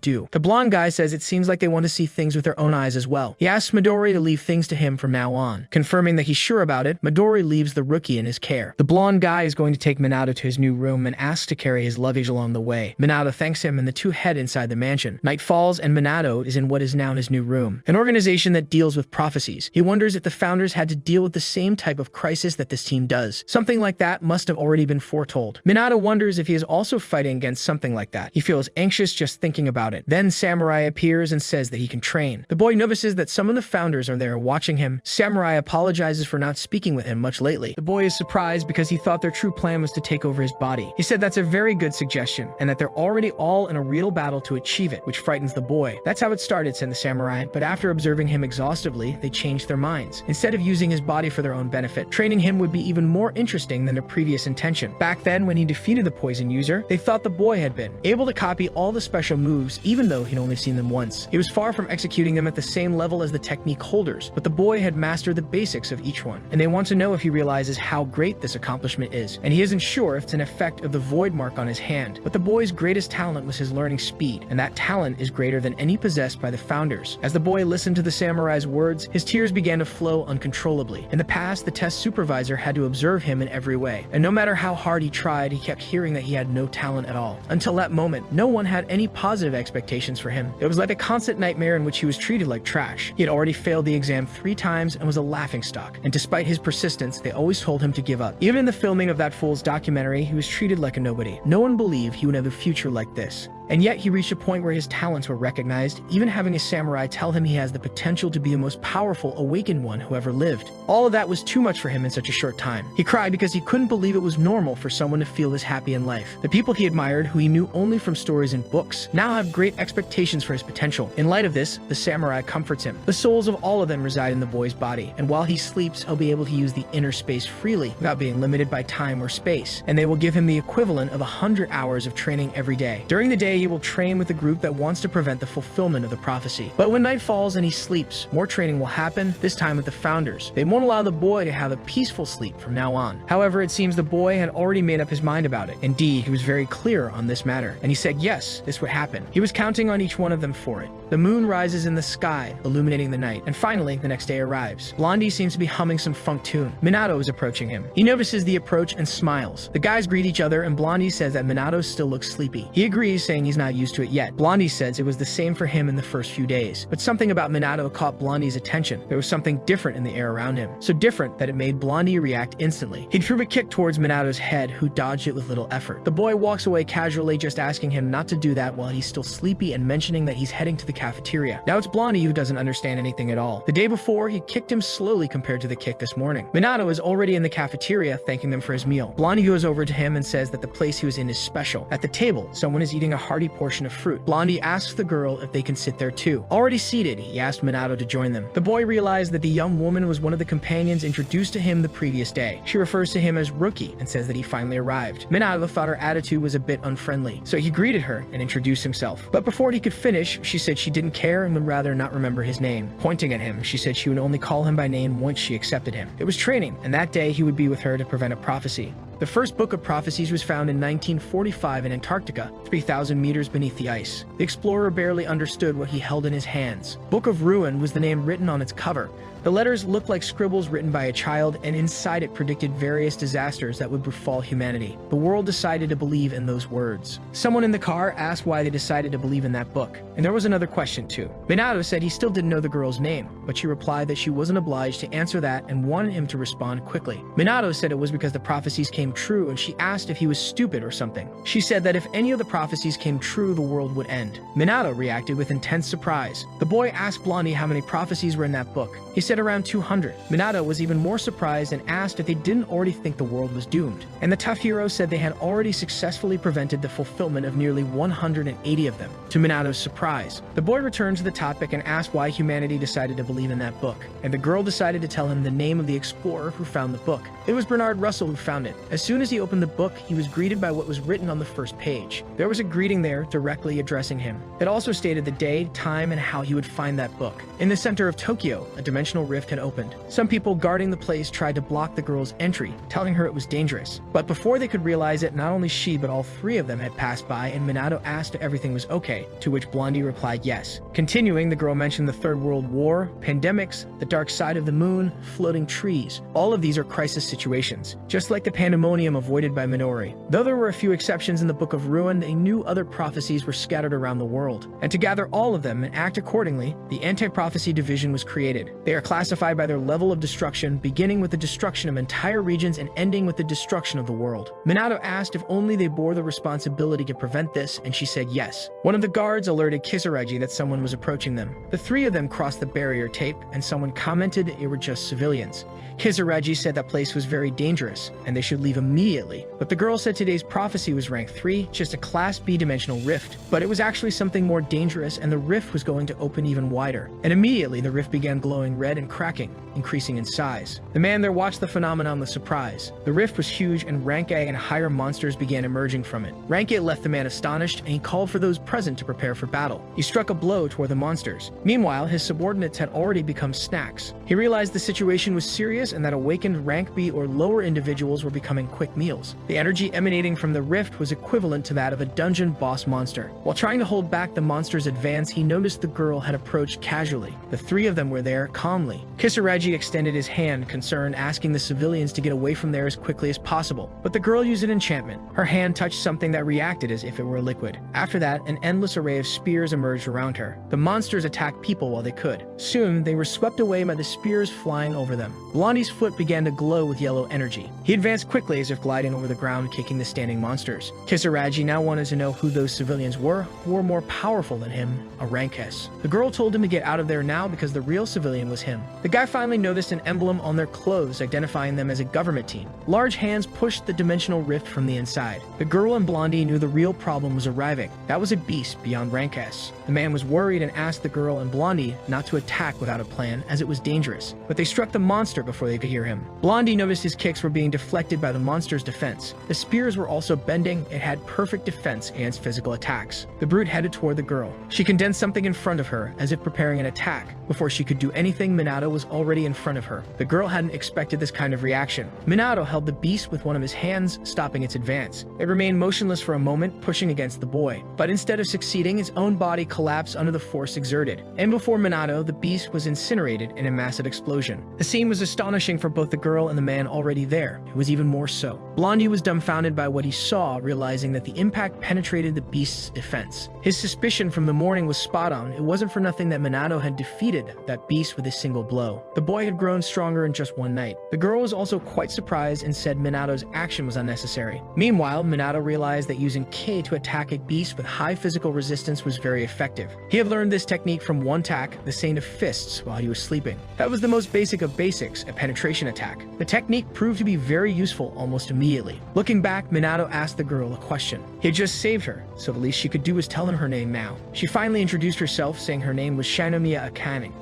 do. The blonde guy says it seems like they want to see things with their own eyes as well. He asks Midori to leave things to him from now on. Confirming that he's sure about it, Midori leaves the rookie in his care. The blonde guy is going to take Minato to his new room and asks to carry his luggage along the way. Minato thanks him and the two head inside the mansion. Night falls and Minato is in what is now his new room, an organization that deals with prophecies. He wonders if the founders had to deal with the same type of crisis that this team does. Something like that must have already been foretold. Minato wonders if he is also fighting against something like that. He feels anxious just thinking about it. Then Samurai appears and says that he can train. The boy notices that some of the founders are there watching him. Samurai apologizes for not speaking with him much lately. The boy is surprised because he thought their true plan was to take over his body. He said that's a very good suggestion and that they're already all in a real battle to achieve it, which frightens the boy. That's how it started, said the samurai, but after observing him exhaustively, they changed their minds. Instead of using his body for their own benefit, training him would be even more interesting than their previous intention. Back then, when he defeated the poison user, they thought the boy had been able to copy all the special moves even though he'd only seen them once. He was far from executing them at the same level as the technique holders, but the boy had mastered the basics of each one, and they want to know if he realizes how great this accomplishment is, and he isn't sure if it's an effect of the void mark on his hand. But the boy's greatest talent was his learning speed, and that talent is greater than any possessed by the founders. As the boy listened to the samurai's words, his tears began to flow uncontrollably. In the past, the test supervisor had to observe him in every way, and no matter how hard he tried, he kept hearing that he had no talent at all. Until that moment, no one had any positive expectations for him. It was like a constant nightmare in which he was treated like trash. He had already failed the exam 3 times and was a laughingstock, and despite his persistence, they always told him to give up. Even in the filming of that fool's documentary, he was treated like a nobody. No one believed he would have a future like this. And yet he reached a point where his talents were recognized, even having a samurai tell him he has the potential to be the most powerful awakened one who ever lived. All of that was too much for him in such a short time. He cried because he couldn't believe it was normal for someone to feel this happy in life. The people he admired, who he knew only from stories and books, now have great expectations for his potential. In light of this, the samurai comforts him. The souls of all of them reside in the boy's body, and while he sleeps, he'll be able to use the inner space freely without being limited by time or space, and they will give him the equivalent of 100 hours of training every day. During the day, day, he will train with a group that wants to prevent the fulfillment of the prophecy. But when night falls and he sleeps, more training will happen, this time with the founders. They won't allow the boy to have a peaceful sleep from now on. However, it seems the boy had already made up his mind about it. Indeed, he was very clear on this matter, and he said yes, this would happen. He was counting on each one of them for it. The moon rises in the sky, illuminating the night, and finally, the next day arrives. Blondie seems to be humming some funk tune. Minato is approaching him. He notices the approach and smiles. The guys greet each other, and Blondie says that Minato still looks sleepy. He agrees, saying he's not used to it yet. Blondie says it was the same for him in the first few days. But something about Minato caught Blondie's attention. There was something different in the air around him. So different that it made Blondie react instantly. He threw a kick towards Minato's head, who dodged it with little effort. The boy walks away casually, just asking him not to do that while he's still sleepy and mentioning that he's heading to the cafeteria. Now it's Blondie who doesn't understand anything at all. The day before, he kicked him slowly compared to the kick this morning. Minato is already in the cafeteria, thanking them for his meal. Blondie goes over to him and says that the place he was in is special. At the table, someone is eating a hearty portion of fruit. Blondie asks the girl if they can sit there too. Already seated, he asked Minato to join them. The boy realized that the young woman was one of the companions introduced to him the previous day. She refers to him as Rookie and says that he finally arrived. Minato thought her attitude was a bit unfriendly, so he greeted her and introduced himself. But before he could finish, she said she didn't care and would rather not remember his name. Pointing at him, she said she would only call him by name once she accepted him. It was training, and that day he would be with her to prevent a prophecy. The first book of prophecies was found in 1945 in Antarctica, 3,000 meters beneath the ice. The explorer barely understood what he held in his hands. Book of Ruin was the name written on its cover. The letters looked like scribbles written by a child, and inside it predicted various disasters that would befall humanity. The world decided to believe in those words. Someone in the car asked why they decided to believe in that book. And there was another question too. Minato said he still didn't know the girl's name, but she replied that she wasn't obliged to answer that and wanted him to respond quickly. Minato said it was because the prophecies came true, and she asked if he was stupid or something. She said that if any of the prophecies came true, the world would end. Minato reacted with intense surprise. The boy asked Blondie how many prophecies were in that book. He said around 200. Minato was even more surprised and asked if they didn't already think the world was doomed. And the tough hero said they had already successfully prevented the fulfillment of nearly 180 of them. To Minato's surprise, the boy returned to the topic and asked why humanity decided to believe in that book. And the girl decided to tell him the name of the explorer who found the book. It was Bernard Russell who found it. As soon as he opened the book, he was greeted by what was written on the first page. There was a greeting there directly addressing him. It also stated the day, time, and how he would find that book. In the center of Tokyo, a dimensional rift had opened. Some people guarding the place tried to block the girl's entry, telling her it was dangerous. But before they could realize it, not only she but all three of them had passed by, and Minato asked if everything was okay, to which Blondie replied yes. Continuing, the girl mentioned the Third World War, pandemics, the dark side of the moon, floating trees. All of these are crisis situations, just like the pandemonium avoided by Minori. Though there were a few exceptions in the Book of Ruin, they knew other prophecies were scattered around the world. And to gather all of them and act accordingly, the Anti-Prophecy Division was created. They are classified by their level of destruction, beginning with the destruction of entire regions and ending with the destruction of the world. Minato asked if only they bore the responsibility to prevent this, and she said yes. One of the guards alerted Kisaragi that someone was approaching them. The three of them crossed the barrier tape, and someone commented it were just civilians. Kisaragi said that place was very dangerous, and they should leave immediately. But the girl said today's prophecy was rank 3, just a Class B dimensional rift. But it was actually something more dangerous, and the rift was going to open even wider. And immediately the rift began glowing red and cracking, increasing in size. The man there watched the phenomenon with surprise. The rift was huge, and rank A and higher monsters began emerging from it. Rank A left the man astonished, and he called for those present to prepare for battle. He struck a blow toward the monsters. Meanwhile, his subordinates had already become snacks. He realized the situation was serious and that awakened rank B or lower individuals were becoming quick meals. The energy emanating from the rift was equivalent to that of a dungeon boss monster. While trying to hold back the monster's advance, he noticed the girl had approached casually. The three of them were there calmly. Kisaragi extended his hand, concerned, asking the civilians to get away from there as quickly as possible. But the girl used an enchantment. Her hand touched something that reacted as if it were a liquid. After that, an endless array of spears emerged around her. The monsters attacked people while they could. Soon, they were swept away by the spears flying over them. Blondie's foot began to glow with yellow energy. He advanced quickly as if gliding over the ground, kicking the standing monsters. Kisaragi now wanted to know who those civilians were, who were more powerful than him, a rank S. The girl told him to get out of there now because the real civilian was him. The guy finally noticed an emblem on their clothes identifying them as a government team. Large hands pushed the dimensional rift from the inside. The girl and Blondie knew the real problem was arriving. That was a beast beyond rank S. The man was worried and asked the girl and Blondie not to attack without a plan, as it was dangerous, but they struck the monster before they could hear him. Blondie noticed his kicks were being deflected by the monster's defense. The spears were also bending. It had perfect defense against physical attacks. The brute headed toward the girl. She condensed something in front of her, as if preparing an attack. Before she could do anything, Minato was already in front of her. The girl hadn't expected this kind of reaction. Minato held the beast with one of his hands, stopping its advance. It remained motionless for a moment, pushing against the boy. But instead of succeeding, its own body collapsed under the force exerted. And before Minato, the beast was incinerated in a massive explosion. The scene was astonishing for both the girl and the man already there. It was even more so. Blondie was dumbfounded by what he saw, realizing that the impact penetrated the beast's defense. His suspicion from the morning was spot on. It wasn't for nothing that Minato had defeated that beast with a single blow. The boy had grown stronger in just one night. The girl was also quite surprised and said Minato's action was unnecessary. Meanwhile, Minato realized that using K to attack a beast with high physical resistance was very effective. He had learned this technique from one attack, the saying of fists, while he was sleeping. That was the most basic of basics, a penetration attack. The technique proved to be very useful almost immediately. Looking back, Minato asked the girl a question. He had just saved her, so the least she could do was tell him her name now. She finally introduced herself, saying her name was Shinomiya Akane.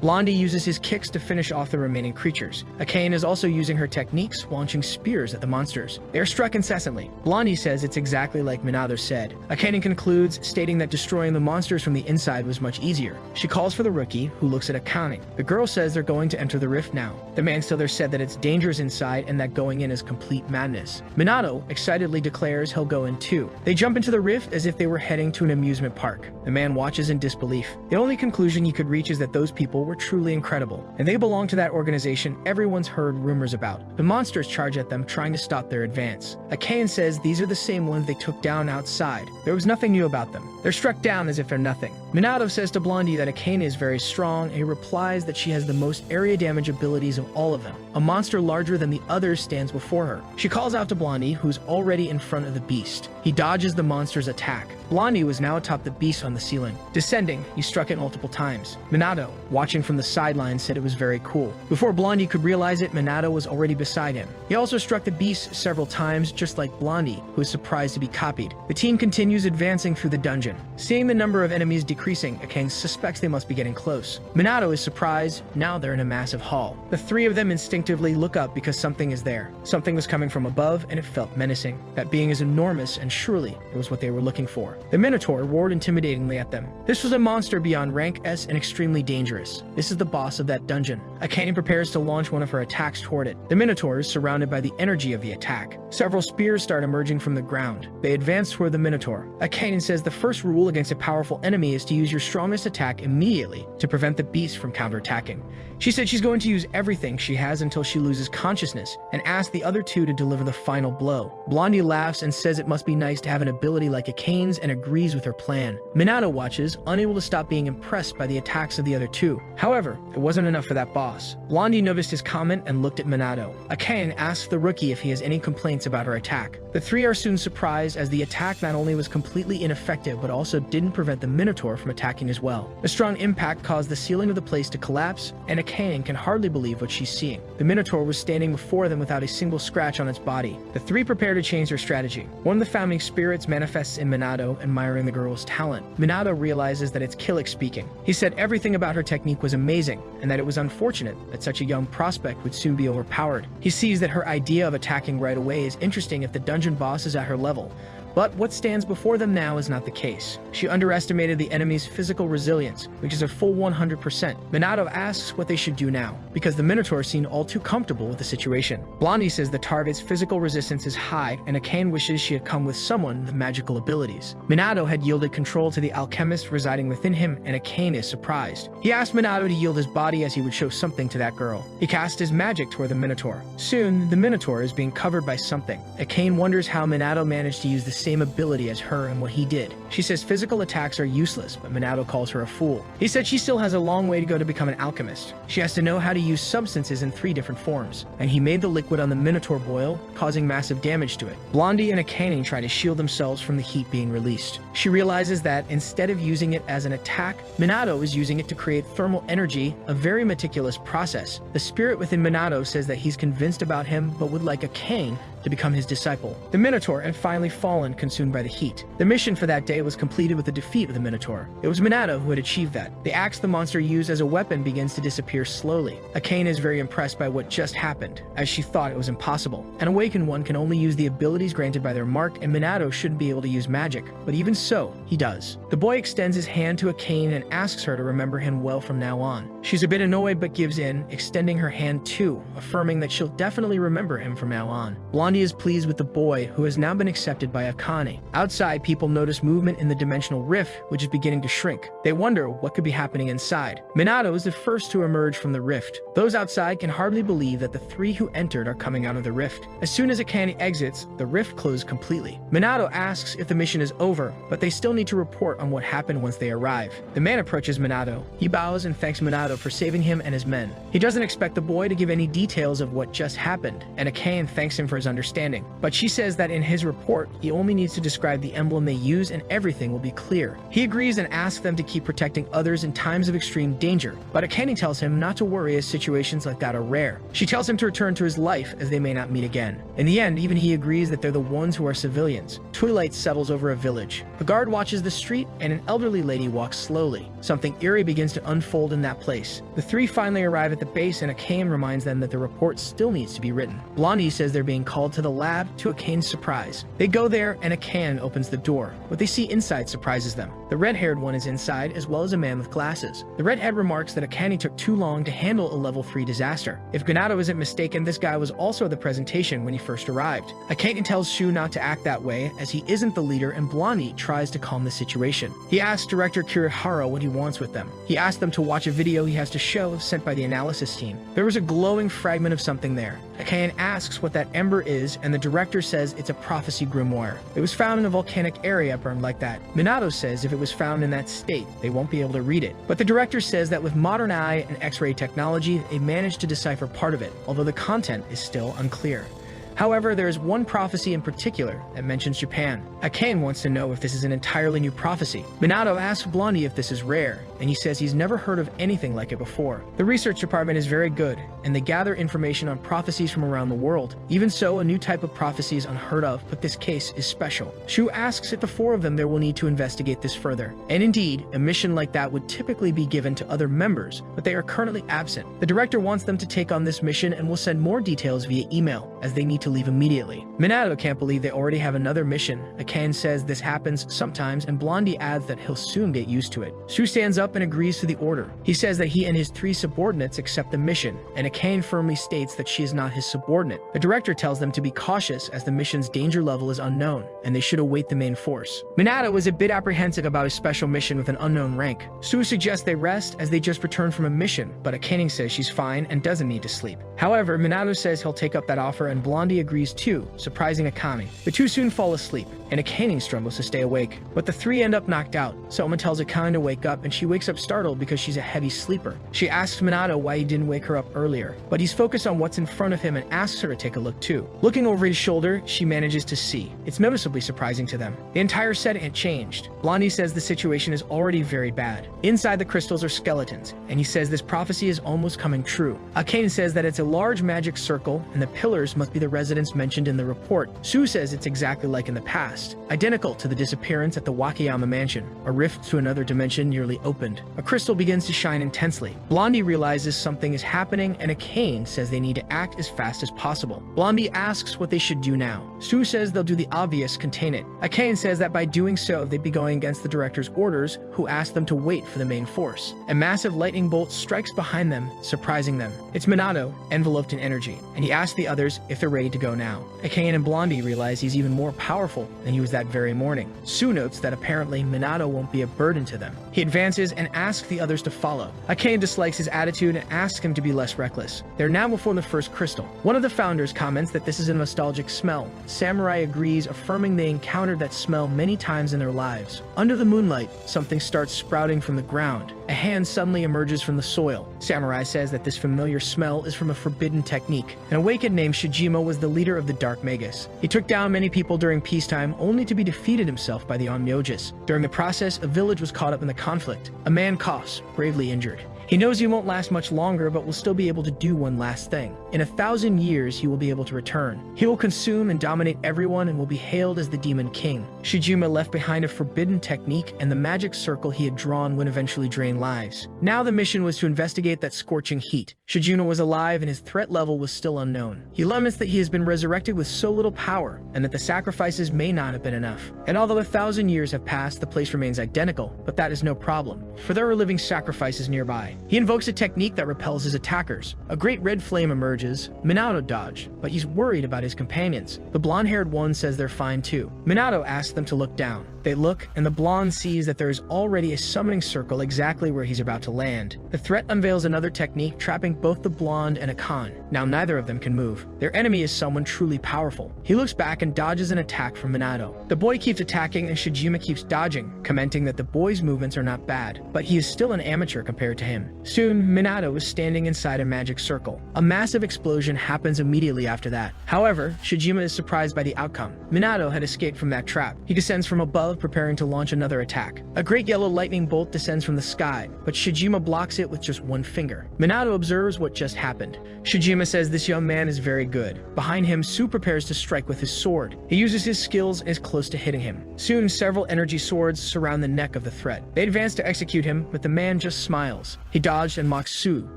Blondie uses his kicks to finish off the remaining creatures. Akane is also using her techniques, launching spears at the monsters. They are struck incessantly. Blondie says it's exactly like Minato said. Akane concludes, stating that destroying the monsters from the inside was much easier. She calls for the rookie, who looks at Akane. The girl says they're going to enter the rift now. The man still there said that it's dangerous inside and that going in is complete madness. Minato excitedly declares he'll go in too. They jump into the rift as if they were heading to an amusement park. The man watches in disbelief. The only conclusion he could reach is that those people were truly incredible, and they belong to that organization everyone's heard rumors about. The monsters charge at them, trying to stop their advance. Akane says these are the same ones they took down outside. There was nothing new about them. They're struck down as if they're nothing. Minato says to Blondie that Akane is very strong, and he replies that she has the most area damage abilities of all of them. A monster larger than the others stands before her. She calls out to Blondie, who's already in front of the beast. He dodges the monster's attack. Blondie was now atop the beast on the ceiling. Descending, he struck it multiple times. Minato, watching from the sidelines, said it was very cool. Before Blondie could realize it, Minato was already beside him. He also struck the beast several times, just like Blondie, who was surprised to be copied. The team continues advancing through the dungeon. Seeing the number of enemies decreasing, Akane suspects they must be getting close. Minato is surprised. Now they're in a massive hall. The three of them instinctively look up because something is there. Something was coming from above, and it felt menacing. That being is enormous, and surely it was what they were looking for. The Minotaur roared intimidatingly at them. This was a monster beyond rank S and extremely dangerous. This is the boss of that dungeon. Akane prepares to launch one of her attacks toward it. The Minotaur is surrounded by the energy of the attack. Several spears start emerging from the ground. They advance toward the Minotaur. Akane says the first rule against a powerful enemy is to use your strongest attack immediately to prevent the beast from counterattacking. She said she's going to use everything she has until she loses consciousness and asks the other two to deliver the final blow. Blondie laughs and says it must be nice to have an ability like Akane's and agrees with her plan. Minato watches, unable to stop being impressed by the attacks of the other two. However, it wasn't enough for that boss. Blondie noticed his comment and looked at Minato. Akane asks the rookie if he has any complaints about her attack. The three are soon surprised as the attack not only was completely ineffective but also didn't prevent the Minotaur from attacking as well. A strong impact caused the ceiling of the place to collapse, and Akane can hardly believe what she's seeing. The Minotaur was standing before them without a single scratch on its body. The three prepare to change their strategy. One of the founding spirits manifests in Minato, admiring the girl's talent. Minato realizes that it's Killick speaking. He said everything about her technique was amazing, and that it was unfortunate that such a young prospect would soon be overpowered. He sees that her idea of attacking right away is interesting if the dungeon boss is at her level. But what stands before them now is not the case. She underestimated the enemy's physical resilience, which is a full 100%. Minato asks what they should do now, because the Minotaur seemed all too comfortable with the situation. Blondie says the target's physical resistance is high, and Akane wishes she had come with someone with magical abilities. Minato had yielded control to the alchemist residing within him, and Akane is surprised. He asked Minato to yield his body as he would show something to that girl. He cast his magic toward the Minotaur. Soon, the Minotaur is being covered by something. Akane wonders how Minato managed to use the same ability as her and what he did. She says physical attacks are useless, but Minato calls her a fool. He said she still has a long way to go to become an alchemist. She has to know how to use substances in 3 different forms, and he made the liquid on the Minotaur boil, causing massive damage to it. Blondie and Akane try to shield themselves from the heat being released. She realizes that instead of using it as an attack, Minato is using it to create thermal energy, a very meticulous process. The spirit within Minato says that he's convinced about him, but would like Akane to become his disciple. The Minotaur had finally fallen, one consumed by the heat. The mission for that day was completed with the defeat of the Minotaur. It was Minato who had achieved that. The axe the monster used as a weapon begins to disappear slowly. Akane is very impressed by what just happened, as she thought it was impossible. An awakened one can only use the abilities granted by their mark, and Minato shouldn't be able to use magic, but even so, he does. The boy extends his hand to Akane and asks her to remember him well from now on. She's a bit annoyed but gives in, extending her hand too, affirming that she'll definitely remember him from now on. Blondie is pleased with the boy, who has now been accepted by Akane. Outside, people notice movement in the dimensional rift, which is beginning to shrink. They wonder what could be happening inside. Minato is the first to emerge from the rift. Those outside can hardly believe that the three who entered are coming out of the rift. As soon as Akane exits, the rift closes completely. Minato asks if the mission is over, but they still need to report on what happened once they arrive. The man approaches Minato. He bows and thanks Minato for saving him and his men. He doesn't expect the boy to give any details of what just happened, and Akane thanks him for his understanding. But she says that in his report, he only needs to describe the emblem they use and everything will be clear. He agrees and asks them to keep protecting others in times of extreme danger, but Akane tells him not to worry as situations like that are rare. She tells him to return to his life as they may not meet again. In the end, even he agrees that they're the ones who are civilians. Twilight settles over a village. A guard watches the street and an elderly lady walks slowly. Something eerie begins to unfold in that place. The three finally arrive at the base and Akane reminds them that the report still needs to be written. Blondie says they're being called to the lab, to Akane's surprise. They go there and Akane opens the door. What they see inside surprises them. The red-haired one is inside, as well as a man with glasses. The redhead remarks that Akane took too long to handle a level 3 disaster. If Minato isn't mistaken, this guy was also at the presentation when he first arrived. Akane tells Shu not to act that way, as he isn't the leader, and Blondie tries to calm the situation. He asks director Kirihara what he wants with them. He asks them to watch a video he has to show sent by the analysis team. There was a glowing fragment of something there. Akane asks what that ember is, and the director says it's a prophecy grimoire. It was found in a volcanic area burned like that. Minato says if it was found in that state, they won't be able to read it. But the director says that with modern eye and X-ray technology, they managed to decipher part of it, although the content is still unclear. However, there is one prophecy in particular that mentions Japan. Akane wants to know if this is an entirely new prophecy. Minato asks Blondie if this is rare, and he says he's never heard of anything like it before. The research department is very good, and they gather information on prophecies from around the world. Even so, a new type of prophecy is unheard of, but this case is special. Shu asks if the four of them there will need to investigate this further. And indeed, a mission like that would typically be given to other members, but they are currently absent. The director wants them to take on this mission and will send more details via email, as they need to leave immediately. Minato can't believe they already have another mission. Akane says this happens sometimes, and Blondie adds that he'll soon get used to it. Shu stands up and agrees to the order. He says that he and his three subordinates accept the mission, and Akane firmly states that she is not his subordinate. The director tells them to be cautious as the mission's danger level is unknown, and they should await the main force. Minato is a bit apprehensive about his special mission with an unknown rank. Shu suggests they rest as they just returned from a mission, but Akane says she's fine and doesn't need to sleep. However, Minato says he'll take up that offer, and Blondie agrees too, surprising Akane. The two soon fall asleep, and Akane struggles to stay awake. But the three end up knocked out. Someone tells Akane to wake up, and she wakes up startled because she's a heavy sleeper. She asks Minato why he didn't wake her up earlier, but he's focused on what's in front of him and asks her to take a look too. Looking over his shoulder, she manages to see. It's noticeably surprising to them. The entire setting had changed. Blondie says the situation is already very bad. Inside the crystals are skeletons, and he says this prophecy is almost coming true. Akane says that it's a large magic circle, and the pillars must be the residents mentioned in the report. Shu says it's exactly like in the past, identical to the disappearance at the Wakayama mansion. A rift to another dimension nearly opened. A crystal begins to shine intensely. Blondie realizes something is happening, and Akane says they need to act as fast as possible. Blondie asks what they should do now. Shu says they'll do the obvious, contain it. Akane says that by doing so, they'd be going against the director's orders, who asked them to wait for the main force. A massive lightning bolt strikes behind them, surprising them. It's Minato, enveloped in energy, and he asks the others if they're ready to go now. Akane and Blondie realize he's even more powerful than he was that very morning. Sue notes that apparently Minato won't be a burden to them. He advances and asks the others to follow. Akane dislikes his attitude and asks him to be less reckless. They're now before the first crystal. One of the founders comments that this is a nostalgic smell. Samurai agrees, affirming they encountered that smell many times in their lives. Under the moonlight, something starts sprouting from the ground. A hand suddenly emerges from the soil. Samurai says that this familiar smell is from a forbidden technique. An awakened named Shijima was the leader of the Dark Magus. He took down many people during peacetime, only to be defeated himself by the Onmyoges. During the process, a village was caught up in the conflict. A man coughs, gravely injured. He knows he won't last much longer, but will still be able to do one last thing. In 1,000 years, he will be able to return. He will consume and dominate everyone and will be hailed as the Demon King. Shijima left behind a forbidden technique and the magic circle he had drawn would eventually drain lives. Now the mission was to investigate that scorching heat. Shijima was alive and his threat level was still unknown. He laments that he has been resurrected with so little power and that the sacrifices may not have been enough. And although 1,000 years have passed, the place remains identical, but that is no problem, for there are living sacrifices nearby. He invokes a technique that repels his attackers. A great red flame emerges. Minato dodged, but he's worried about his companions. The blonde-haired one says they're fine too. Minato asks them to look down. They look, and the blonde sees that there is already a summoning circle exactly where he's about to land. The threat unveils another technique, trapping both the blonde and Akan. Now neither of them can move. Their enemy is someone truly powerful. He looks back and dodges an attack from Minato. The boy keeps attacking and Shijima keeps dodging, commenting that the boy's movements are not bad, but he is still an amateur compared to him. Soon, Minato is standing inside a magic circle. A massive explosion happens immediately after that. However, Shijima is surprised by the outcome. Minato had escaped from that trap. He descends from above, preparing to launch another attack. A great yellow lightning bolt descends from the sky, but Shijima blocks it with just one finger. Minato observes what just happened. Shijima says this young man is very good. Behind him, Su prepares to strike with his sword. He uses his skills and is close to hitting him. Soon, several energy swords surround the neck of the threat. They advance to execute him, but the man just smiles. He dodged and mocks Su,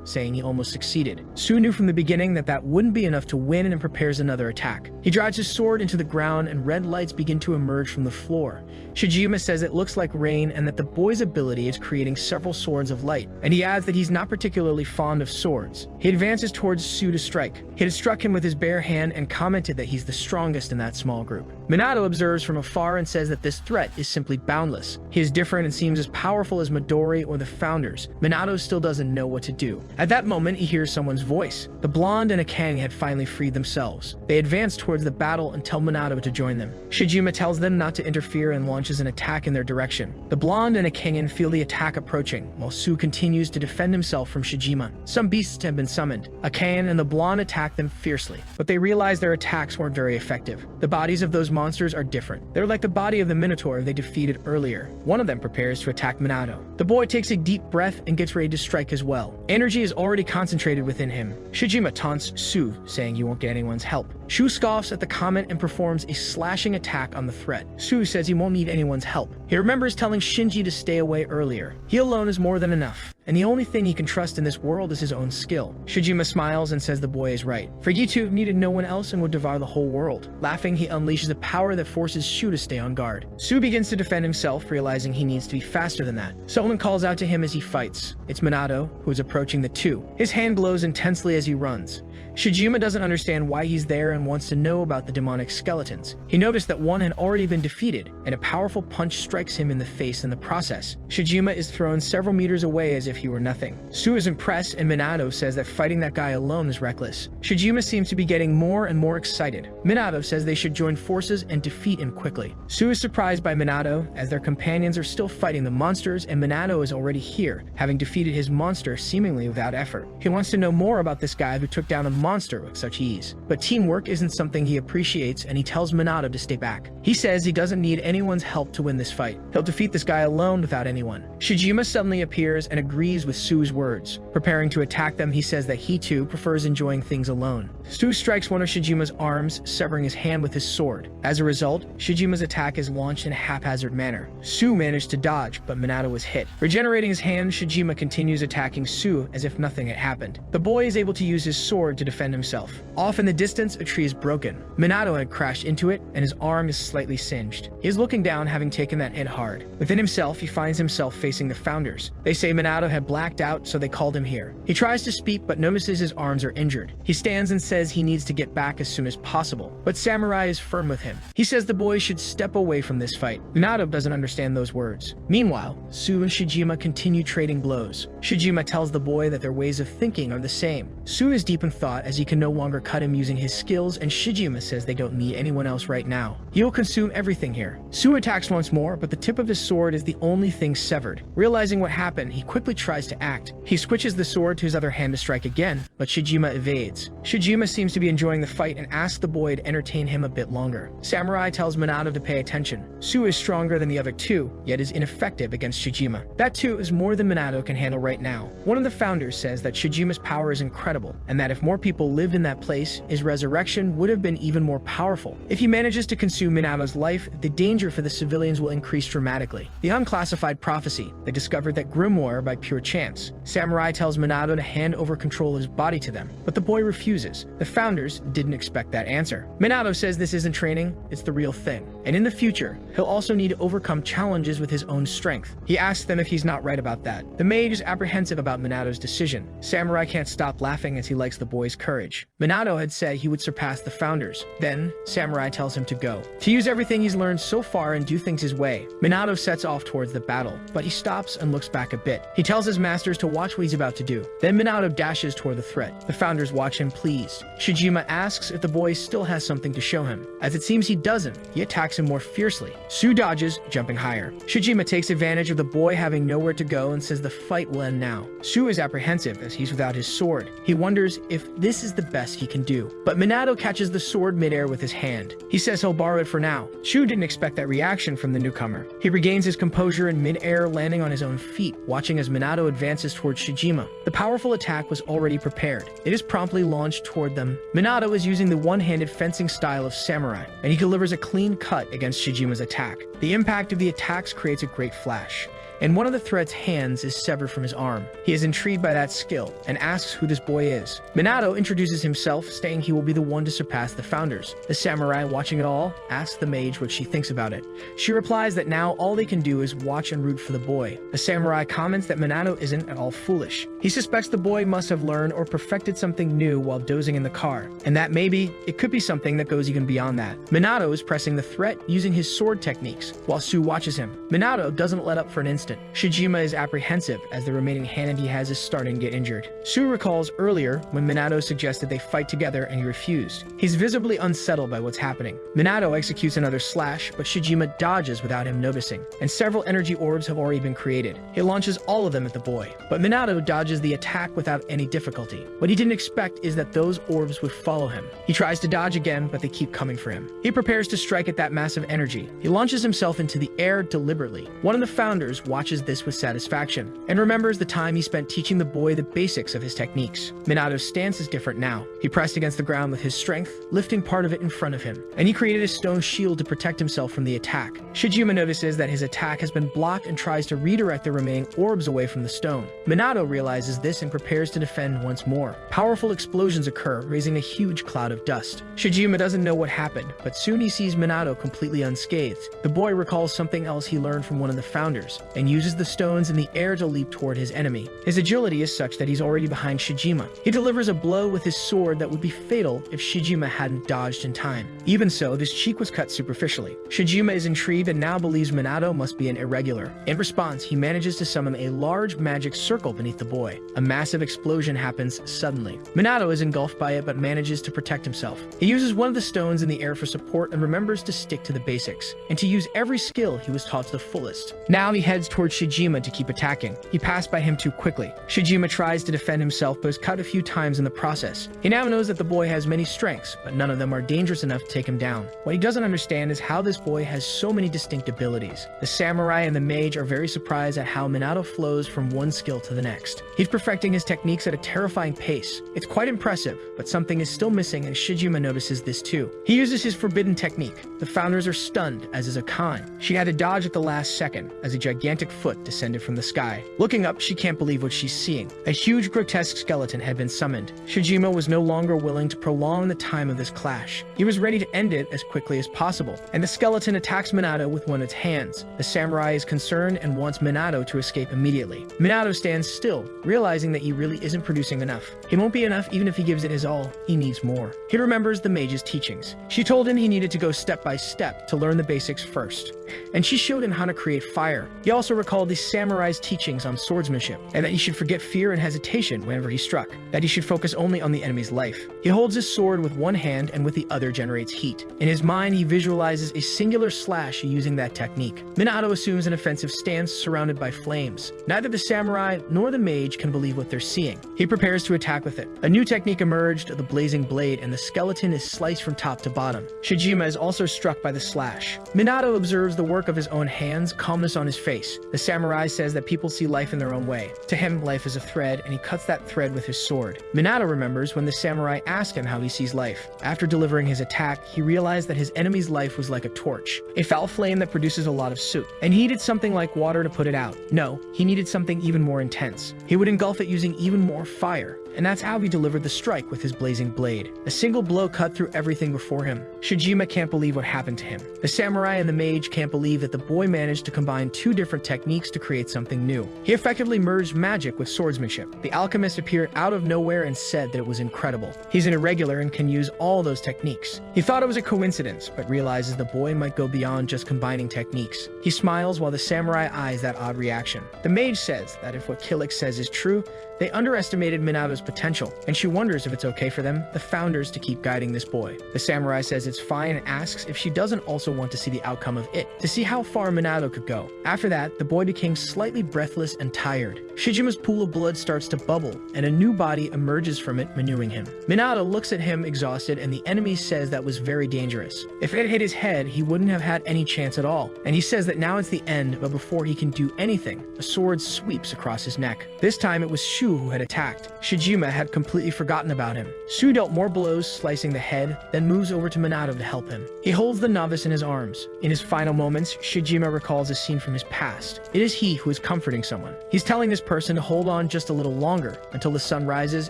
saying he almost succeeded. Su knew from the beginning that that wouldn't be enough to win and prepares another attack. He drives his sword into the ground and red lights begin to emerge from the floor. Shijima says it looks like rain and that the boy's ability is creating several swords of light, and he adds that he's not particularly fond of swords. He advances towards Su to strike. He had struck him with his bare hand and commented that he's the strongest in that small group. Minato observes from afar and says that this threat is simply boundless. He is different and seems as powerful as Midori or the founders. Minato still doesn't know what to do. At that moment, he hears someone's voice. The blonde and Akane had finally freed themselves. They advance towards the battle and tell Minato to join them. Shijima tells them not to interfere and launches an attack in their direction. The blonde and Akane feel the attack approaching, while Su continues to defend himself from Shijima. Some beasts have been summoned. Akane and the blonde attack them fiercely, but they realize their attacks weren't very effective. The bodies of those monsters are different. They're like the body of the Minotaur they defeated earlier. One of them prepares to attack Minato. The boy takes a deep breath and gets ready to strike as well. Energy is already concentrated within him. Shijima taunts Su, saying you won't get anyone's help. Shu scoffs at the comment and performs a slashing attack on the threat. Su says he won't need anyone's help. He remembers telling Shinji to stay away earlier. He alone is more than enough, and the only thing he can trust in this world is his own skill. Shijima smiles and says the boy is right. For Gitu needed no one else and would devour the whole world. Laughing, he unleashes a power that forces Shu to stay on guard. Su begins to defend himself, realizing he needs to be faster than that. Someone calls out to him as he fights. It's Minato, who is approaching the two. His hand glows intensely as he runs. Shijima doesn't understand why he's there and wants to know about the demonic skeletons. He noticed that one had already been defeated, and a powerful punch strikes him in the face in the process. Shijima is thrown several meters away as if he were nothing. Su is impressed, and Minato says that fighting that guy alone is reckless. Shijima seems to be getting more and more excited. Minato says they should join forces and defeat him quickly. Su is surprised by Minato, as their companions are still fighting the monsters, and Minato is already here, having defeated his monster seemingly without effort. He wants to know more about this guy who took down a monster with such ease. But teamwork isn't something he appreciates, and he tells Minato to stay back. He says he doesn't need anyone's help to win this fight. He'll defeat this guy alone without anyone. Shijima suddenly appears and agrees with Su's words. Preparing to attack them, he says that he too prefers enjoying things alone. Su strikes one of Shijima's arms, severing his hand with his sword. As a result, Shijima's attack is launched in a haphazard manner. Su managed to dodge, but Minato was hit. Regenerating his hand, Shijima continues attacking Su as if nothing had happened. The boy is able to use his sword to defend himself. Off in the distance, a tree is broken. Minato had crashed into it, and his arm is slightly singed. He is looking down, having taken that hit hard. Within himself, he finds himself facing the founders. They say Minato had blacked out, so they called him here. He tries to speak, but notices his arms are injured. He stands and says he needs to get back as soon as possible, but Samurai is firm with him. He says the boy should step away from this fight. Minato doesn't understand those words. Meanwhile, Su and Shijima continue trading blows. Shijima tells the boy that their ways of thinking are the same. Su is deep in thought thought as he can no longer cut him using his skills, and Shijima says they don't need anyone else right now. He will consume everything here. Su attacks once more, but the tip of his sword is the only thing severed. Realizing what happened, he quickly tries to act. He switches the sword to his other hand to strike again, but Shijima evades. Shijima seems to be enjoying the fight and asks the boy to entertain him a bit longer. Samurai tells Minato to pay attention. Su is stronger than the other two, yet is ineffective against Shijima. That too is more than Minato can handle right now. One of the founders says that Shijima's power is incredible, and that if more people lived in that place, his resurrection would have been even more powerful. If he manages to consume Minato's life, the danger for the civilians will increase dramatically. The unclassified prophecy. They discovered that grimoire by pure chance. Samurai tells Minato to hand over control of his body to them, but the boy refuses. The founders didn't expect that answer. Minato says this isn't training, it's the real thing. And in the future, he'll also need to overcome challenges with his own strength. He asks them if he's not right about that. The mage is apprehensive about Minato's decision. Samurai can't stop laughing as he likes the boy's courage. Minato had said he would surpass the founders. Then, Samurai tells him to go. To use everything he's learned so far and do things his way. Minato sets off towards the battle, but he stops and looks back a bit. He tells his masters to watch what he's about to do. Then Minato dashes toward the threat. The founders watch him pleased. Shijima asks if the boy still has something to show him. As it seems he doesn't, he attacks him more fiercely. Su dodges, jumping higher. Shijima takes advantage of the boy having nowhere to go and says the fight will end now. Su is apprehensive as he's without his sword. He wonders if this is the best he can do. But Minato catches the sword midair with his hand. He says he'll borrow it for now. Shu didn't expect that reaction from the newcomer. He regains his composure in midair, landing on his own feet, watching as Minato advances towards Shijima. The powerful attack was already prepared. It is promptly launched toward them. Minato is using the one-handed fencing style of samurai, and he delivers a clean cut against Shijima's attack. The impact of the attacks creates a great flash, and one of the threat's hands is severed from his arm. He is intrigued by that skill and asks who this boy is. Minato introduces himself, saying he will be the one to surpass the founders. The samurai, watching it all, asks the mage what she thinks about it. She replies that now all they can do is watch and root for the boy. The samurai comments that Minato isn't at all foolish. He suspects the boy must have learned or perfected something new while dozing in the car, and that maybe it could be something that goes even beyond that. Minato is pressing the threat using his sword techniques, while Su watches him. Minato doesn't let up for an instant. Shijima is apprehensive as the remaining hand he has is starting to get injured. Su recalls earlier when Minato suggested they fight together and he refused. He's visibly unsettled by what's happening. Minato executes another slash, but Shijima dodges without him noticing, and several energy orbs have already been created. He launches all of them at the boy, but Minato dodges the attack without any difficulty. What he didn't expect is that those orbs would follow him. He tries to dodge again, but they keep coming for him. He prepares to strike at that massive energy. He launches himself into the air deliberately. One of the founders watches this with satisfaction and remembers the time he spent teaching the boy the basics of his techniques. Minato's stance is different now. He pressed against the ground with his strength, lifting part of it in front of him, and he created a stone shield to protect himself from the attack. Shijima notices that his attack has been blocked and tries to redirect the remaining orbs away from the stone. Minato realizes this and prepares to defend once more. Powerful explosions occur, raising a huge cloud of dust. Shijima doesn't know what happened, but soon he sees Minato completely unscathed. The boy recalls something else he learned from one of the founders, and uses the stones in the air to leap toward his enemy. His agility is such that he's already behind Shijima. He delivers a blow with his sword that would be fatal if Shijima hadn't dodged in time. Even so, this cheek was cut superficially. Shijima is intrigued and now believes Minato must be an irregular. In response, he manages to summon a large magic circle beneath the boy. A massive explosion happens suddenly. Minato is engulfed by it but manages to protect himself. He uses one of the stones in the air for support and remembers to stick to the basics, and to use every skill he was taught to the fullest. Now he heads towards Shijima to keep attacking. He passed by him too quickly. Shijima tries to defend himself but is cut a few times in the process. He now knows that the boy has many strengths, but none of them are dangerous enough to take him down. What he doesn't understand is how this boy has so many distinct abilities. The samurai and the mage are very surprised at how Minato flows from one skill to the next. He's perfecting his techniques at a terrifying pace. It's quite impressive, but something is still missing and Shijima notices this too. He uses his forbidden technique. The founders are stunned, as is Akan. She had to dodge at the last second as a gigantic foot descended from the sky. Looking up, she can't believe what she's seeing. A huge grotesque skeleton had been summoned. Shijima was no longer willing to prolong the time of this clash. He was ready to end it as quickly as possible, and the skeleton attacks Minato with one of its hands. The samurai is concerned and wants Minato to escape immediately. Minato stands still, realizing that he really isn't producing enough. He won't be enough even if he gives it his all. He needs more. He remembers the mage's teachings. She told him he needed to go step by step to learn the basics first. and she showed him how to create fire. He also recalled the samurai's teachings on swordsmanship, and that he should forget fear and hesitation whenever he struck, that he should focus only on the enemy's life. He holds his sword with one hand and with the other generates heat. In his mind, he visualizes a singular slash using that technique. Minato assumes an offensive stance surrounded by flames. Neither the samurai nor the mage can believe what they're seeing. He prepares to attack with it. A new technique emerged, the blazing blade, and the skeleton is sliced from top to bottom. Shijima is also struck by the slash. Minato observes the work of his own hands, calmness on his face. The samurai says that people see life in their own way. To him, life is a thread, and he cuts that thread with his sword. Minato remembers when the samurai asked him how he sees life. After delivering his attack, he realized that his enemy's life was like a torch, a foul flame that produces a lot of soot, and he needed something like water to put it out. No, he needed something even more intense. He would engulf it using even more fire. And that's how he delivered the strike with his blazing blade. A single blow cut through everything before him. Shijima can't believe what happened to him. The samurai and the mage can't believe that the boy managed to combine two different techniques to create something new. He effectively merged magic with swordsmanship. The alchemist appeared out of nowhere and said that it was incredible. He's an irregular and can use all those techniques. He thought it was a coincidence, but realizes the boy might go beyond just combining techniques. He smiles while the samurai eyes that odd reaction. The mage says that if what Killick says is true, they underestimated Minato's potential, and she wonders if it's okay for them, the founders, to keep guiding this boy. The samurai says it's fine and asks if she doesn't also want to see the outcome of it, to see how far Minato could go. After that, the boy became slightly breathless and tired. Shijima's pool of blood starts to bubble, and a new body emerges from it, manuing him. Minato looks at him exhausted, and the enemy says that was very dangerous. If it hit his head, he wouldn't have had any chance at all, and he says that now it's the end, but before he can do anything, a sword sweeps across his neck. This time it was Shu who had attacked. Shijima had completely forgotten about him. Shu dealt more blows, slicing the head, then moves over to Minato to help him. He holds the novice in his arms. In his final moments, Shijima recalls a scene from his past. It is he who is comforting someone. He's telling this person to hold on just a little longer until the sun rises,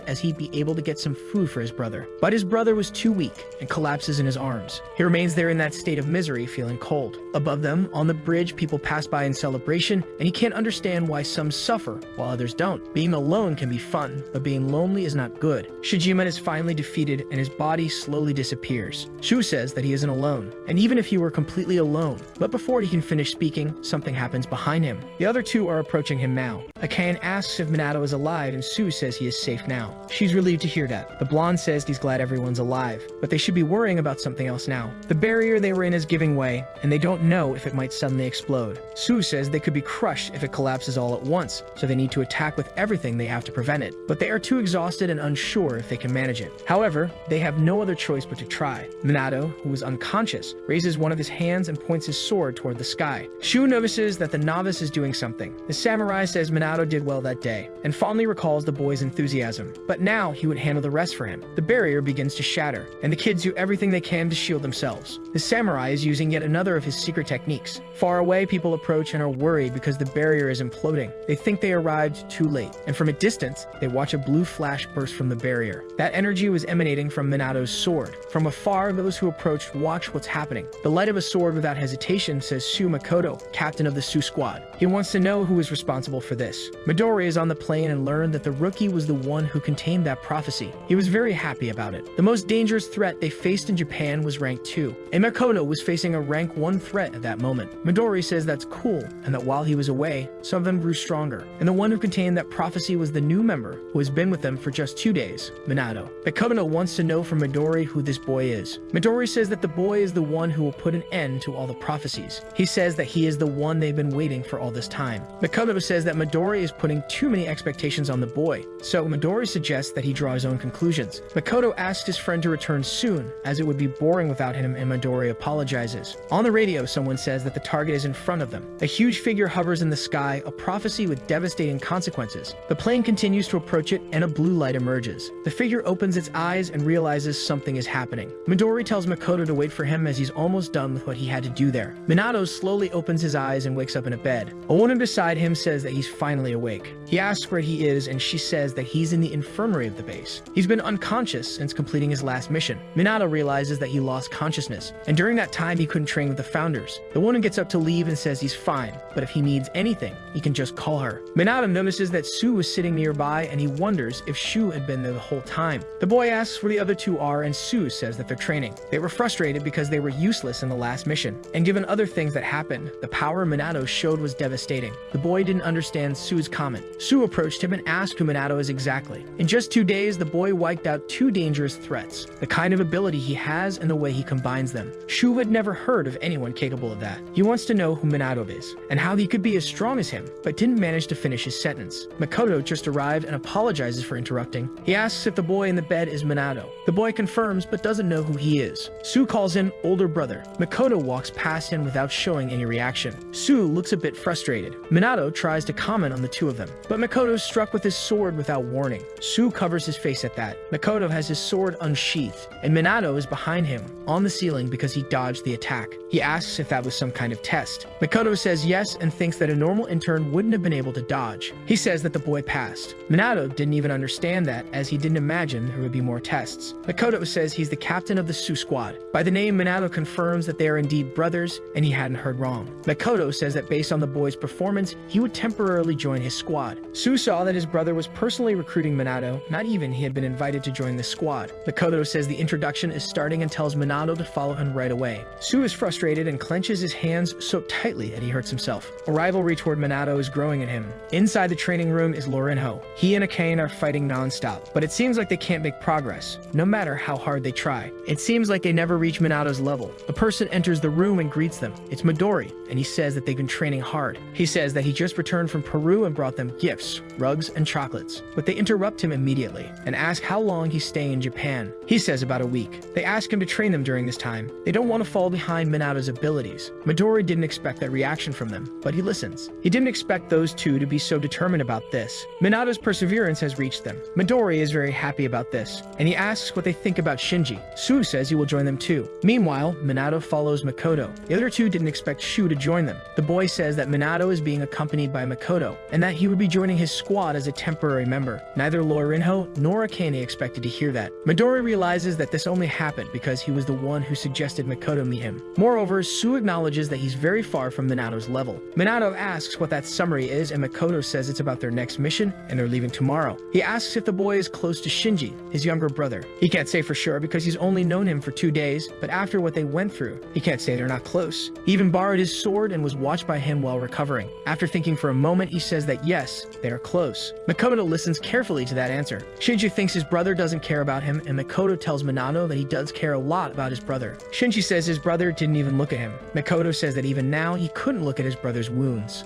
as he'd be able to get some food for his brother. But his brother was too weak and collapses in his arms. He remains there in that state of misery, feeling cold. Above them, on the bridge, people pass by in celebration, and he can't understand why some suffer while others don't. Being alone can be fun, but being lonely is not good. Shijima is finally defeated, and his body slowly disappears. Shu says that he isn't alone, and even if he were completely alone, but before he can finish speaking, something happens behind him. The other two are approaching him now. Akain asks if Minato is alive, and Sue says he is safe now. She's relieved to hear that. The blonde says he's glad everyone's alive, but they should be worrying about something else now. The barrier they were in is giving way, and they don't know if it might suddenly explode. Sue says they could be crushed if it collapses all at once, so they need to attack with everything they have to prevent it, but they are too exhausted and unsure if they can manage it. However, they have no other choice but to try. Minato, who is unconscious, raises one of his hands and points his sword toward the sky. Shu notices that the novice is doing something. The samurai says Minato did well that day, and fondly recalls the boy's enthusiasm, but now he would handle the rest for him. The barrier begins to shatter, and the kids do everything they can to shield themselves. The samurai is using yet another of his secret techniques. Far away, people approach and are worried because the barrier is imploding. They think they arrived too late, and from a distance, they watch a blue flash burst from the barrier. That energy was emanating from Minato's sword. From afar, those who approached watch what's happening. The light of a sword without hesitation, says Shu Makoto, captain of the Shu squad. He wants to know who is responsible for this. Midori is on the plane and learned that the rookie was the one who contained that prophecy. He was very happy about it. The most dangerous threat they faced in Japan was rank 2, and Makoto was facing a rank 1 threat at that moment. Midori says that's cool, and that while he was away, some of them grew stronger, and the one who contained that prophecy was the new member who has been with them for just 2 days, Minato. Makoto wants to know from Midori who this boy is. Midori says that the boy is the one who will put an end to all the prophecies. He says that he is the one they've been waiting for all this time. Makoto says that Midori is putting too many expectations on the boy, so Midori suggests that he draw his own conclusions. Makoto asks his friend to return soon, as it would be boring without him, and Midori apologizes. On the radio, someone says that the target is in front of them. A huge figure hovers in the sky, a prophecy with devastating consequences. The plane continues to approach it, and a blue light emerges. The figure opens its eyes and realizes something is happening. Midori tells Makoto to wait for him as he's almost done with what he had to do there. Minato slowly opens his eyes and wakes up in a bed. A woman beside him says that he's finally awake. He asks where he is, and she says that he's in the infirmary of the base. He's been unconscious since completing his last mission. Minato realizes that he lost consciousness, and during that time he couldn't train with the founders. The woman gets up to leave and says he's fine, but if he needs anything, he can just call her. Minato notices that Sue was sitting nearby, and he wonders if Shu had been there the whole time. The boy asks where the other two are, and Sue says that they're training. They were frustrated because they were useless in the last mission, and given other other things that happened, the power Minato showed was devastating. The boy didn't understand Su's comment. Su approached him and asked who Minato is exactly. In just 2 days, the boy wiped out 2 dangerous threats, the kind of ability he has and the way he combines them. Shu had never heard of anyone capable of that. He wants to know who Minato is, and how he could be as strong as him, but didn't manage to finish his sentence. Makoto just arrived and apologizes for interrupting. He asks if the boy in the bed is Minato. The boy confirms but doesn't know who he is. Su calls in older brother. Makoto walks past him without showing any reaction. Su looks a bit frustrated. Minato tries to comment on the two of them, but Makoto struck with his sword without warning. Su covers his face at that. Makoto has his sword unsheathed, and Minato is behind him, on the ceiling because he dodged the attack. He asks if that was some kind of test. Makoto says yes and thinks that a normal intern wouldn't have been able to dodge. He says that the boy passed. Minato didn't even understand that, as he didn't imagine there would be more tests. Makoto says he's the captain of the Su squad. By the name, Minato confirms that they are indeed brothers, and he hadn't heard wrong. Makoto says that based on the boy's performance, he would temporarily join his squad. Su saw that his brother was personally recruiting Minato, not even he had been invited to join the squad. Makoto says the introduction is starting and tells Minato to follow him right away. Su is frustrated and clenches his hands so tightly that he hurts himself. A rivalry toward Minato is growing in him. Inside the training room is Lorinho. He and Akane are fighting non-stop, but it seems like they can't make progress, no matter how hard they try. It seems like they never reach Minato's level. A person enters the room and greets them. It's Midori, and he says that they've been training hard. He says that he just returned from Peru and brought them gifts, rugs, and chocolates. But they interrupt him immediately and ask how long he's staying in Japan. He says about a week. They ask him to train them during this time. They don't want to fall behind Minato's abilities. Midori didn't expect that reaction from them, but he listens. He didn't expect those two to be so determined about this. Minato's perseverance has reached them. Midori is very happy about this, and he asks what they think about Shinji. Su says he will join them too. Meanwhile, Minato follows Makoto. The other two didn't expect Shu to join them. The boy says that Minato is being accompanied by Makoto, and that he would be joining his squad as a temporary member. Neither Lorinho nor Akane expected to hear that. Midori realizes that this only happened because he was the one who suggested Makoto meet him. Moreover, Su acknowledges that he's very far from Minato's level. Minato asks what that summary is, and Makoto says it's about their next mission, and they're leaving tomorrow. He asks if the boy is close to Shinji, his younger brother. He can't say for sure because he's only known him for 2 days, but after what they went through, he can't say they're not close. He even borrowed his sword and was watched by him while recovering. After thinking for a moment, he says that yes, they are close. Makoto listens carefully to that answer. Shinji thinks his brother doesn't care about him, and Makoto tells Minato that he does care a lot about his brother. Shinji says his brother didn't even look at him. Makoto says that even now, he couldn't look at his brother's wounds.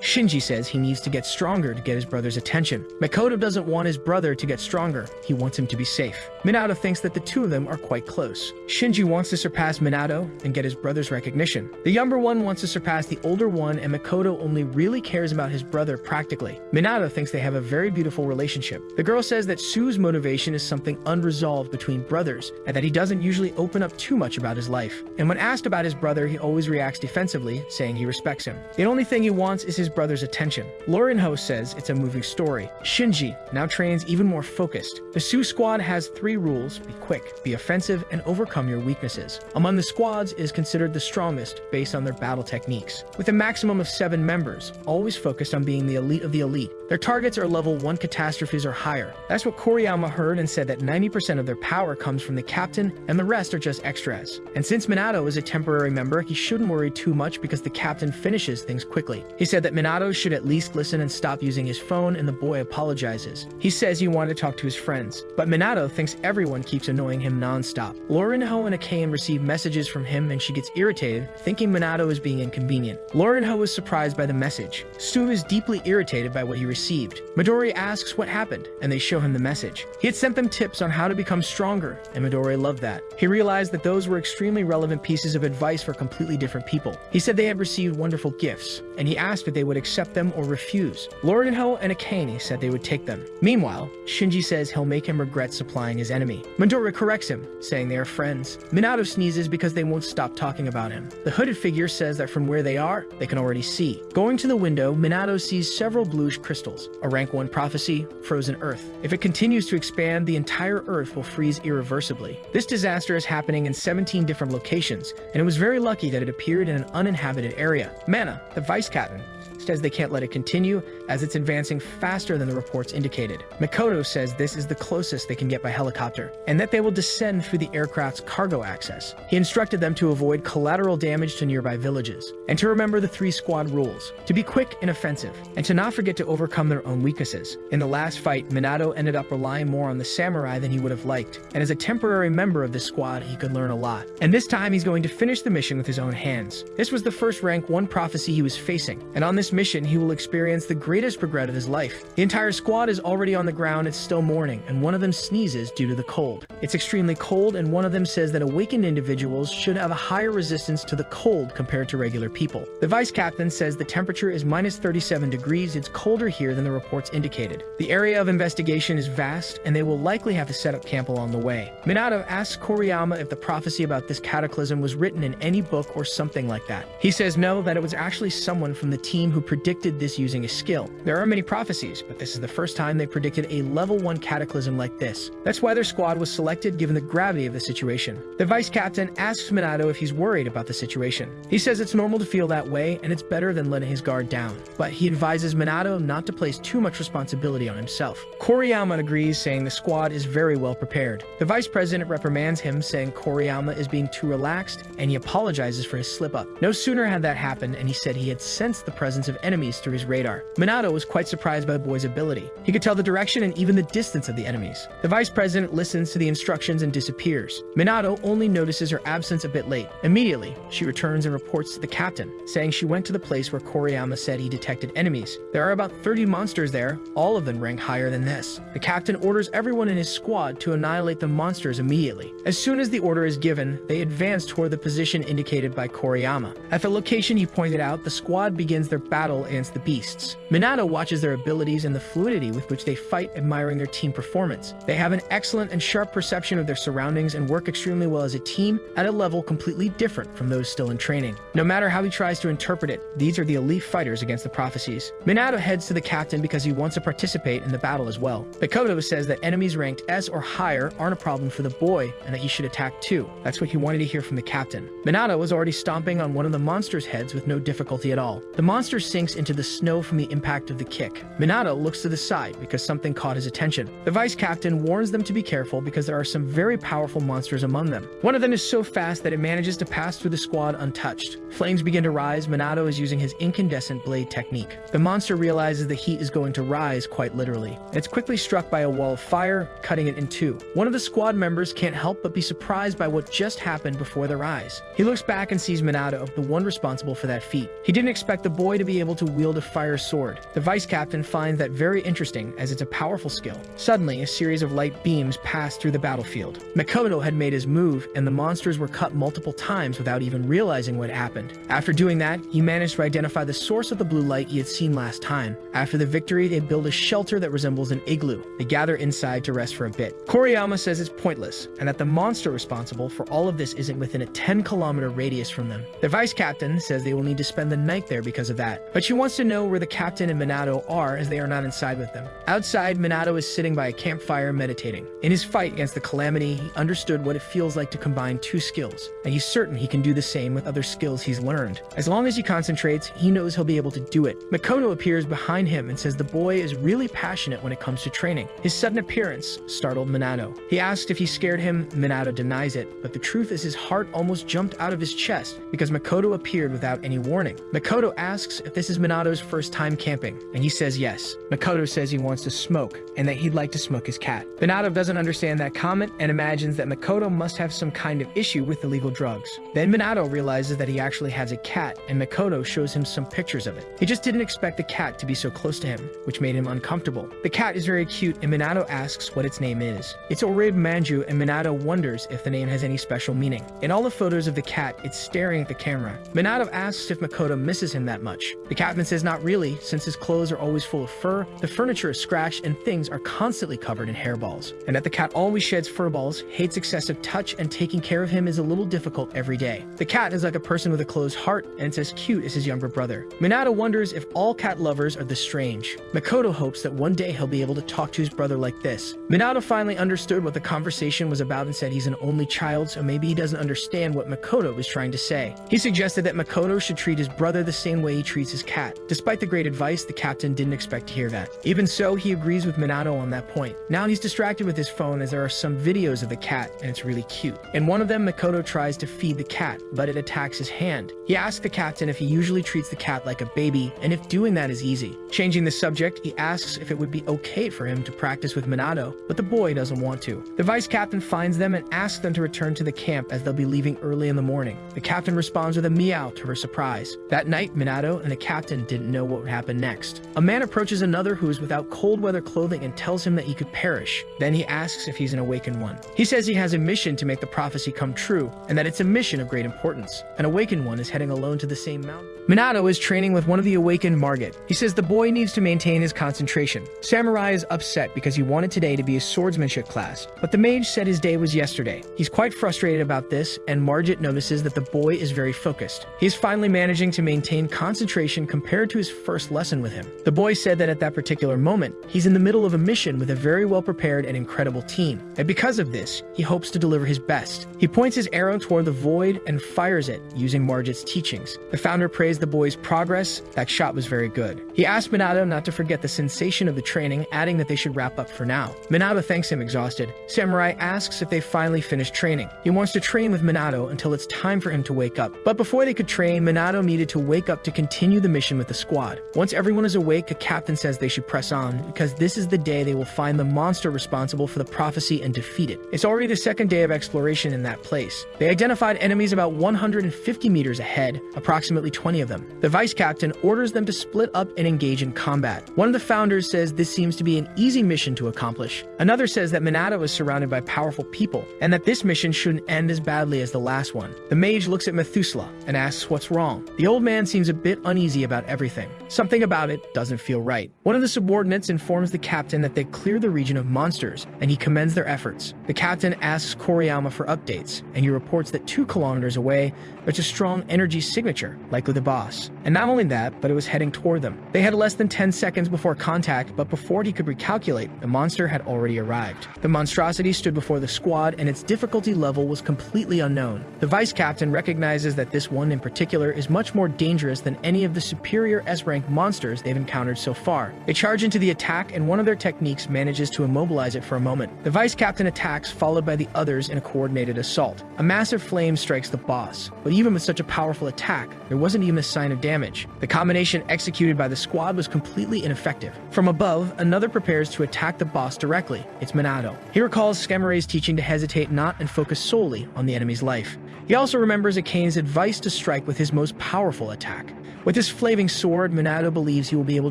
Shinji says he needs to get stronger to get his brother's attention. Makoto doesn't want his brother to get stronger. He wants him to be safe. Minato thinks that the two of them are quite close. Shinji wants to surpass Minato and get his brother's recognition. The younger one wants to surpass the older one, and Makoto only really cares about his brother practically. Minato thinks they have a very beautiful relationship. The girl says that Su's motivation is something unresolved between brothers, and that he doesn't usually open up too much about his life. And when asked about his brother, he always reacts defensively, saying he respects him. The only thing he wants is his brother's attention. Lorinho says it's a moving story. Shinji now trains even more focused. The Su squad has 3 rules: be quick, be offensive, and overcome your weaknesses. Among the squads is considered the strongest based on their battle techniques. With a maximum of 7 members, always focused on being the elite of the elite. Their targets are level 1 catastrophes or higher. That's what Koriyama heard and said that 90% of their power comes from the captain and the rest are just extras. And since Minato is a temporary member, he shouldn't worry too much because the captain finishes things quickly. He said that Minato should at least listen and stop using his phone, and the boy apologizes. He says he wanted to talk to his friends, but Minato thinks everyone keeps annoying him non-stop. Lorinho and Akane receive messages from him and she gets irritated, thinking Minato is being inconvenient. Lorinho is surprised by the message. Su is deeply irritated by what he received. Midori asks what happened, and they show him the message. He had sent them tips on how to become stronger, and Midori loved that. He realized that those were extremely relevant pieces of advice for completely different people. He said they had received wonderful gifts, and he asked if they would accept them or refuse. Lorinho and Akane said they would take them. Meanwhile, Shinji says he'll make him regret supplying his enemy. Midori corrects him, saying they are friends. Minato sneezes because they won't stop talking about him. The hooded figure says that from where they are, they can already see. Going to the window, Minato sees several bluish crystals. A rank 1 prophecy, frozen earth. If it continues to expand, the entire earth will freeze irreversibly. This disaster is happening in 17 different locations, and it was very lucky that it appeared in an uninhabited area. Mana, the vice captain, says they can't let it continue, as it's advancing faster than the reports indicated. Makoto says this is the closest they can get by helicopter, and that they will descend through the aircraft's cargo access. He instructed them to avoid collateral damage to nearby villages, and to remember the 3 squad rules: to be quick and offensive, and to not forget to overcome their own weaknesses. In the last fight, Minato ended up relying more on the samurai than he would have liked, and as a temporary member of this squad, he could learn a lot. And this time, he's going to finish the mission with his own hands. This was the first rank 1 prophecy he was facing, and on this mission, he will experience the greatest regret of his life. The entire squad is already on the ground and still mourning, and one of them sneezes due to the cold. It's extremely cold, and one of them says that awakened individuals should have a higher resistance to the cold compared to regular people. The vice captain says the temperature is minus 37 degrees. It's colder here than the reports indicated. The area of investigation is vast, and they will likely have to set up camp along the way. Minato asks Koriyama if the prophecy about this cataclysm was written in any book or something like that. He says no, that it was actually someone from the team who predicted this using a skill. There are many prophecies, but this is the first time they predicted a level 1 cataclysm like this. That's why their squad was selected given the gravity of the situation. The vice captain asks Minato if he's worried about the situation. He says it's normal to feel that way, and it's better than letting his guard down. But he advises Minato not to place too much responsibility on himself. Koriyama agrees, saying the squad is very well prepared. The vice president reprimands him, saying Koriyama is being too relaxed, and he apologizes for his slip-up. No sooner had that happened, and he said he had sensed the presence of enemies through his radar. Minato was quite surprised by the boy's ability. He could tell the direction and even the distance of the enemies. The vice president listens to the instructions and disappears. Minato only notices her absence a bit late. Immediately, she returns and reports to the captain, saying she went to the place where Koriyama said he detected enemies. There are about 30 monsters there, all of them rank higher than this. The captain orders everyone in his squad to annihilate the monsters immediately. As soon as the order is given, they advance toward the position indicated by Koriyama. At the location he pointed out, the squad begins their battle against the beasts. Minato watches their abilities and the fluidity with which they fight, admiring their team performance. They have an excellent and sharp perception of their surroundings and work extremely well as a team at a level completely different from those still in training. No matter how he tries to interpret it, these are the elite fighters against the prophecies. Minato heads to the captain because he wants to participate in the battle as well. Makoto says that enemies ranked S or higher aren't a problem for the boy and that he should attack too. That's what he wanted to hear from the captain. Minato was already stomping on one of the monster's heads with no difficulty at all. The monster sinks into the snow from the impact of the kick. Minato looks to the side because something caught his attention. The vice captain warns them to be careful because there are some very powerful monsters among them. One of them is so fast that it manages to pass through the squad untouched. Flames begin to rise. Minato is using his incandescent blade technique. The monster realizes the heat is going to rise quite literally. It's quickly struck by a wall of fire, cutting it in two. One of the squad members can't help but be surprised by what just happened before their eyes. He looks back and sees Minato, the one responsible for that feat. He didn't expect the boy to be able to wield a fire sword. The vice captain finds that very interesting as it's a powerful skill. Suddenly, a series of light beams pass through the battlefield. Makoto had made his move, and the monsters were cut multiple times without even realizing what happened. After doing that, he managed to identify the source of the blue light he had seen last time. After the victory, they build a shelter that resembles an igloo. They gather inside to rest for a bit. Koriyama says it's pointless, and that the monster responsible for all of this isn't within a 10-kilometer radius from them. The vice captain says they will need to spend the night there because of that, but she wants to know where the captain and Minato are as they are not inside with them. Outside, Minato is sitting by a campfire meditating. In his fight against the calamity, he understood what it feels like to combine two skills, and he's certain he can do the same with other skills he's learned. As long as he concentrates, he knows he'll be able to do it. Makoto appears behind him and says the boy is really passionate when it comes to training. His sudden appearance startled Minato. He asked if he scared him. Minato denies it, but the truth is his heart almost jumped out of his chest because Makoto appeared without any warning. Makoto asks if this is Minato's first time camping, and he says yes. Makoto says he wants to smoke, and that he'd like to smoke his cat. Minato doesn't understand that comment and imagines that Makoto must have some kind of issue with illegal drugs. Then Minato realizes that he actually has a cat, and Makoto shows him some pictures of it. He just didn't expect the cat to be so close to him, which made him uncomfortable. The cat is very cute, and Minato asks what its name is. It's Orib Manju, and Minato wonders if the name has any special meaning. In all the photos of the cat, it's staring at the camera. Minato asks if Makoto misses him that much. The captain says not really, since his clothes are always full of fur, the furniture is scratched, and things are constantly covered in hairballs. And that the cat always sheds fur balls, hates excessive touch, and taking care of him is a little difficult every day. The cat is like a person with a closed heart, and it's as cute as his younger brother. Minato wonders if all cat lovers are this strange. Makoto hopes that one day he'll be able to talk to his brother like this. Minato finally understood what the conversation was about and said he's an only child, so maybe he doesn't understand what Makoto was trying to say. He suggested that Makoto should treat his brother the same way he treats his cat. Despite the great advice advice, the captain didn't expect to hear that. Even so, he agrees with Minato on that point. Now he's distracted with his phone as there are some videos of the cat, and it's really cute. In one of them, Makoto tries to feed the cat, but it attacks his hand. He asks the captain if he usually treats the cat like a baby, and if doing that is easy. Changing the subject, he asks if it would be okay for him to practice with Minato, but the boy doesn't want to. The vice captain finds them and asks them to return to the camp as they'll be leaving early in the morning. The captain responds with a meow to her surprise. That night, Minato and the captain didn't know what would happen next. A man approaches another who is without cold weather clothing and tells him that he could perish. Then he asks if he's an awakened one. He says he has a mission to make the prophecy come true, and that it's a mission of great importance. An awakened one is heading alone to the same mountain. Minato is training with one of the awakened Margit. He says the boy needs to maintain his concentration. Samurai is upset because he wanted today to be a swordsmanship class, but the mage said his day was yesterday. He's quite frustrated about this, and Margit notices that the boy is very focused. He's finally managing to maintain concentration compared to his first lesson with him. The boy said that at that particular moment, he's in the middle of a mission with a very well-prepared and incredible team, and because of this, he hopes to deliver his best. He points his arrow toward the void and fires it using Margit's teachings. The founder praised the boy's progress. That shot was very good. He asked Minato not to forget the sensation of the training, adding that they should wrap up for now. Minato thanks him exhausted. Samurai asks if they finally finished training. He wants to train with Minato until it's time for him to wake up. But before they could train, Minato needed to wake up to continue the mission with the squad. Once everyone is awake, a captain says they should press on, because this is the day they will find the monster responsible for the prophecy and defeat it. It's already the second day of exploration in that place. They identified enemies about 150 meters ahead, approximately 20 of them. The vice captain orders them to split up and engage in combat. One of the founders says this seems to be an easy mission to accomplish. Another says that Minato is surrounded by powerful people, and that this mission shouldn't end as badly as the last one. The mage looks at Methuselah and asks what's wrong. The old man seems a bit uneasy about everything. Something about it doesn't feel right. One of the subordinates informs the captain that they cleared the region of monsters, and he commends their efforts. The captain asks Koriyama for updates, and he reports that 2 kilometers away, there's a strong energy signature, likely the boss. And not only that, but it was heading toward them. They had less than 10 seconds before contact, but before he could recalculate, the monster had already arrived. The monstrosity stood before the squad, and its difficulty level was completely unknown. The vice captain recognizes that this one in particular is much more dangerous than any of the superior S-rank monsters they've encountered so far. They charge into the attack, and one of their techniques manages to immobilize it for a moment. The vice captain attacks, followed by the others in a coordinated assault. A massive flame strikes the boss, but even with such a powerful attack, there wasn't even a sign of damage. The combination executed by the squad was completely ineffective. From above, another prepares to attack the boss directly. It's Minato. He recalls Skemmeray's teaching to hesitate not and focus solely on the enemy's life. He also remembers Akane's advice to strike with his most powerful attack. With his flaming sword, Minato believes he will be able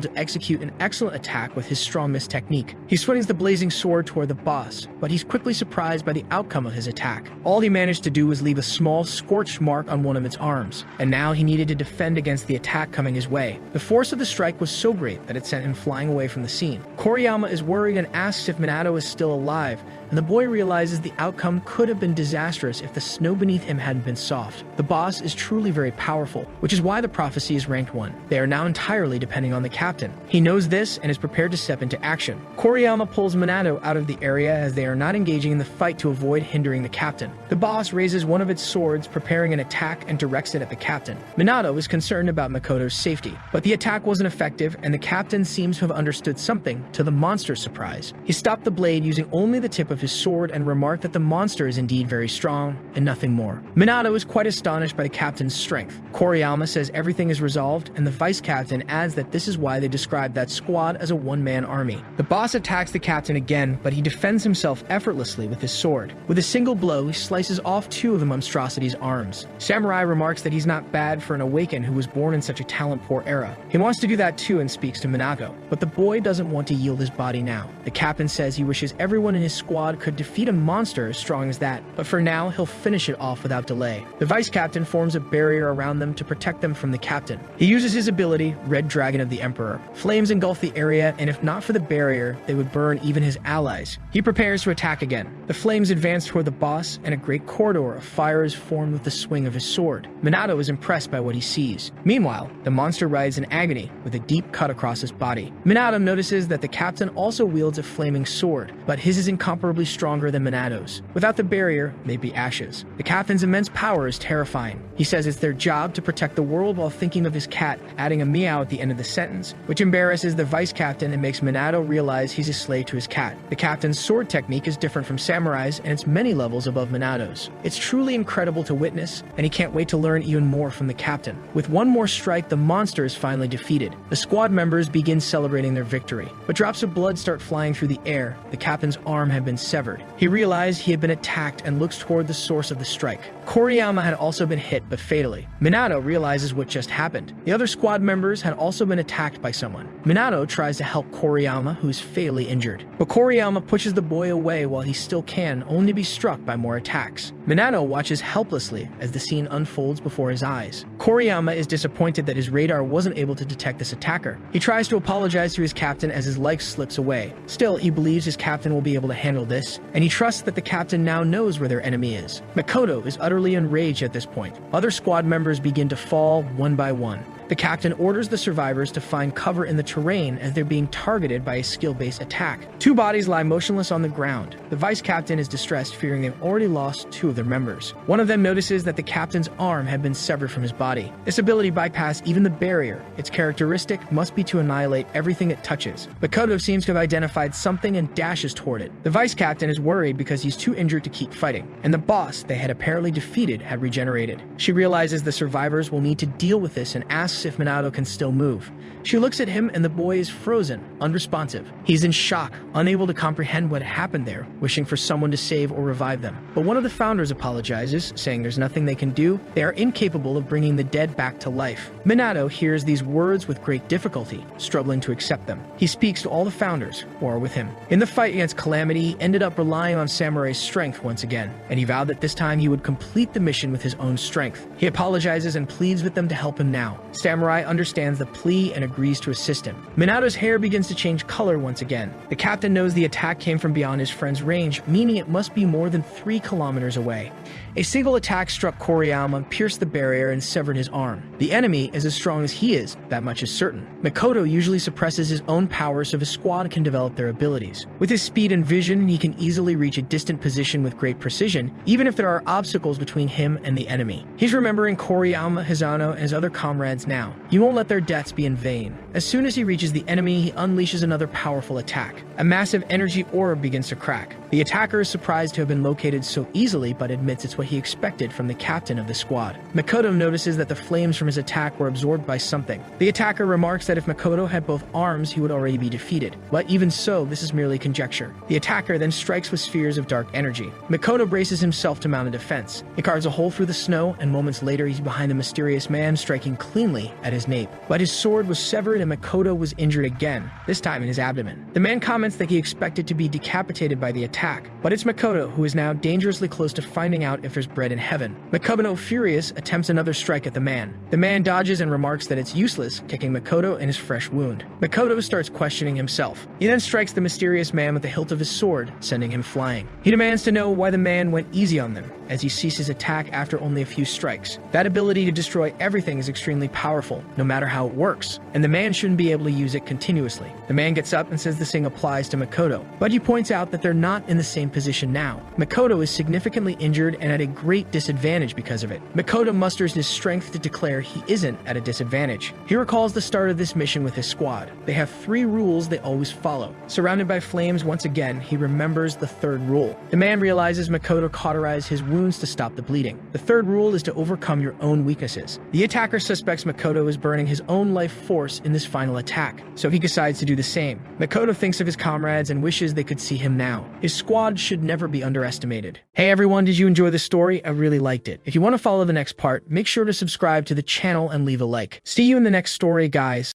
to execute an excellent attack with his strongest technique. He swings the blazing sword toward the boss, but he's quickly surprised by the outcome of his attack. All he managed to do was leave a small, scorched mark on one of its arms, and now he needed to defend against the attack coming his way. The force of the strike was so great that it sent him flying away from the scene. Koriyama is worried and asks if Minato is still alive, and the boy realizes the outcome could have been disastrous if the snow beneath him hadn't been soft. The boss is truly very powerful, which is why the prophecy is ranked 1. They are now entirely depending on the captain. He knows this and is prepared to step into action. Koriyama pulls Minato out of the area as they are not engaging in the fight to avoid hindering the captain. The boss raises one of its swords, preparing an attack, and directs it at the captain. Minato is concerned about Makoto's safety, but the attack wasn't effective, and the captain seems to have understood something, to the monster's surprise. He stopped the blade using only the tip of his sword and remarked that the monster is indeed very strong, and nothing more. Minato is quite astonished by the captain's strength. Koriyama says everything is resolved, and the vice captain adds that this is why they describe that squad as a one-man army. The boss attacks the captain again, but he defends himself effortlessly with his sword. With a single blow, he slices off 2 of the monstrosity's arms. Samurai remarks that he's not bad for an awakened who was born in such a talent-poor era. He wants to do that too and speaks to Minato, but the boy doesn't want to yield his body now. The captain says he wishes everyone in his squad could defeat a monster as strong as that, but for now, he'll finish it off without delay. The vice captain forms a barrier around them to protect them from the captain. He uses his ability, Red Dragon of the Emperor. Flames engulf the area, and if not for the barrier, they would burn even his allies. He prepares to attack again. The flames advance toward the boss, and a great corridor of fire is formed with the swing of his sword. Minato is impressed by what he sees. Meanwhile, the monster writhes in agony, with a deep cut across his body. Minato notices that the captain also wields a flaming sword, but his is incomparably incredibly stronger than Minato's. Without the barrier, they'd be ashes. The captain's immense power is terrifying. He says it's their job to protect the world while thinking of his cat, adding a meow at the end of the sentence, which embarrasses the vice captain and makes Minato realize he's a slave to his cat. The captain's sword technique is different from Samurai's, and it's many levels above Minato's. It's truly incredible to witness, and he can't wait to learn even more from the captain. With one more strike, the monster is finally defeated. The squad members begin celebrating their victory, but drops of blood start flying through the air. The captain's arm had been severed. He realized he had been attacked and looks toward the source of the strike. Koriyama had also been hit, but fatally. Minato realizes what just happened. The other squad members had also been attacked by someone. Minato tries to help Koriyama, who is fatally injured. But Koriyama pushes the boy away while he still can, only to be struck by more attacks. Minato watches helplessly as the scene unfolds before his eyes. Koriyama is disappointed that his radar wasn't able to detect this attacker. He tries to apologize to his captain as his life slips away. Still, he believes his captain will be able to handle this, and he trusts that the captain now knows where their enemy is. Makoto is utterly enraged at this point. Other squad members begin to fall one by one. The captain orders the survivors to find cover in the terrain as they're being targeted by a skill-based attack. Two bodies lie motionless on the ground. The vice captain is distressed, fearing they've already lost two of their members. One of them notices that the captain's arm had been severed from his body. This ability bypassed even the barrier. Its characteristic must be to annihilate everything it touches. Makoto seems to have identified something and dashes toward it. The vice captain is worried because he's too injured to keep fighting, and the boss they had apparently defeated had regenerated. She realizes the survivors will need to deal with this and asks if Minato can still move. She looks at him and the boy is frozen, unresponsive. He's in shock, unable to comprehend what happened there, wishing for someone to save or revive them. But one of the founders apologizes, saying there's nothing they can do. They are incapable of bringing the dead back to life. Minato hears these words with great difficulty, struggling to accept them. He speaks to all the founders who are with him. In the fight against Calamity, he ended up relying on Samurai's strength once again, and he vowed that this time he would complete the mission with his own strength. He apologizes and pleads with them to help him now. Samurai understands the plea and agrees to assist him. Minato's hair begins to change color once again. The captain knows the attack came from beyond his friend's range, meaning it must be more than 3 kilometers away. A single attack struck Koriyama, pierced the barrier, and severed his arm. The enemy is as strong as he is, that much is certain. Makoto usually suppresses his own power so his squad can develop their abilities. With his speed and vision, he can easily reach a distant position with great precision, even if there are obstacles between him and the enemy. He's remembering Koriyama, Hizano, and his other comrades now. He won't let their deaths be in vain. As soon as he reaches the enemy, he unleashes another powerful attack. A massive energy orb begins to crack. The attacker is surprised to have been located so easily, but admits it's what he expected from the captain of the squad. Makoto notices that the flames from his attack were absorbed by something. The attacker remarks that if Makoto had both arms, he would already be defeated. But even so, this is merely conjecture. The attacker then strikes with spheres of dark energy. Makoto braces himself to mount a defense. He carves a hole through the snow, and moments later he's behind the mysterious man, striking cleanly at his nape. But his sword was severed and Makoto was injured again, this time in his abdomen. The man comments that he expected to be decapitated by the attack, but it's Makoto who is now dangerously close to finding out if there's bread in heaven. Makoto, furious, attempts another strike at the man. The man dodges and remarks that it's useless, kicking Makoto in his fresh wound. Makoto starts questioning himself. He then strikes the mysterious man with the hilt of his sword, sending him flying. He demands to know why the man went easy on them, as he ceases attack after only a few strikes. That ability to destroy everything is extremely powerful, no matter how it works, and the man shouldn't be able to use it continuously. The man gets up and says the same applies to Makoto, but he points out that they're not in the same position now. Makoto is significantly injured and at a great disadvantage because of it. Makoto musters his strength to declare he isn't at a disadvantage. He recalls the start of this mission with his squad. They have 3 rules they always follow. Surrounded by flames once again, he remembers the 3rd rule. The man realizes Makoto cauterized his wounds to stop the bleeding. The 3rd rule is to overcome your own weaknesses. The attacker suspects Makoto is burning his own life force in this final attack, so he decides to do the same. Makoto thinks of his comrades and wishes they could see him now. His squad should never be underestimated. Hey everyone, did you enjoy the story? I really liked it. If you want to follow the next part, make sure to subscribe to the channel and leave a like. See you in the next story, guys.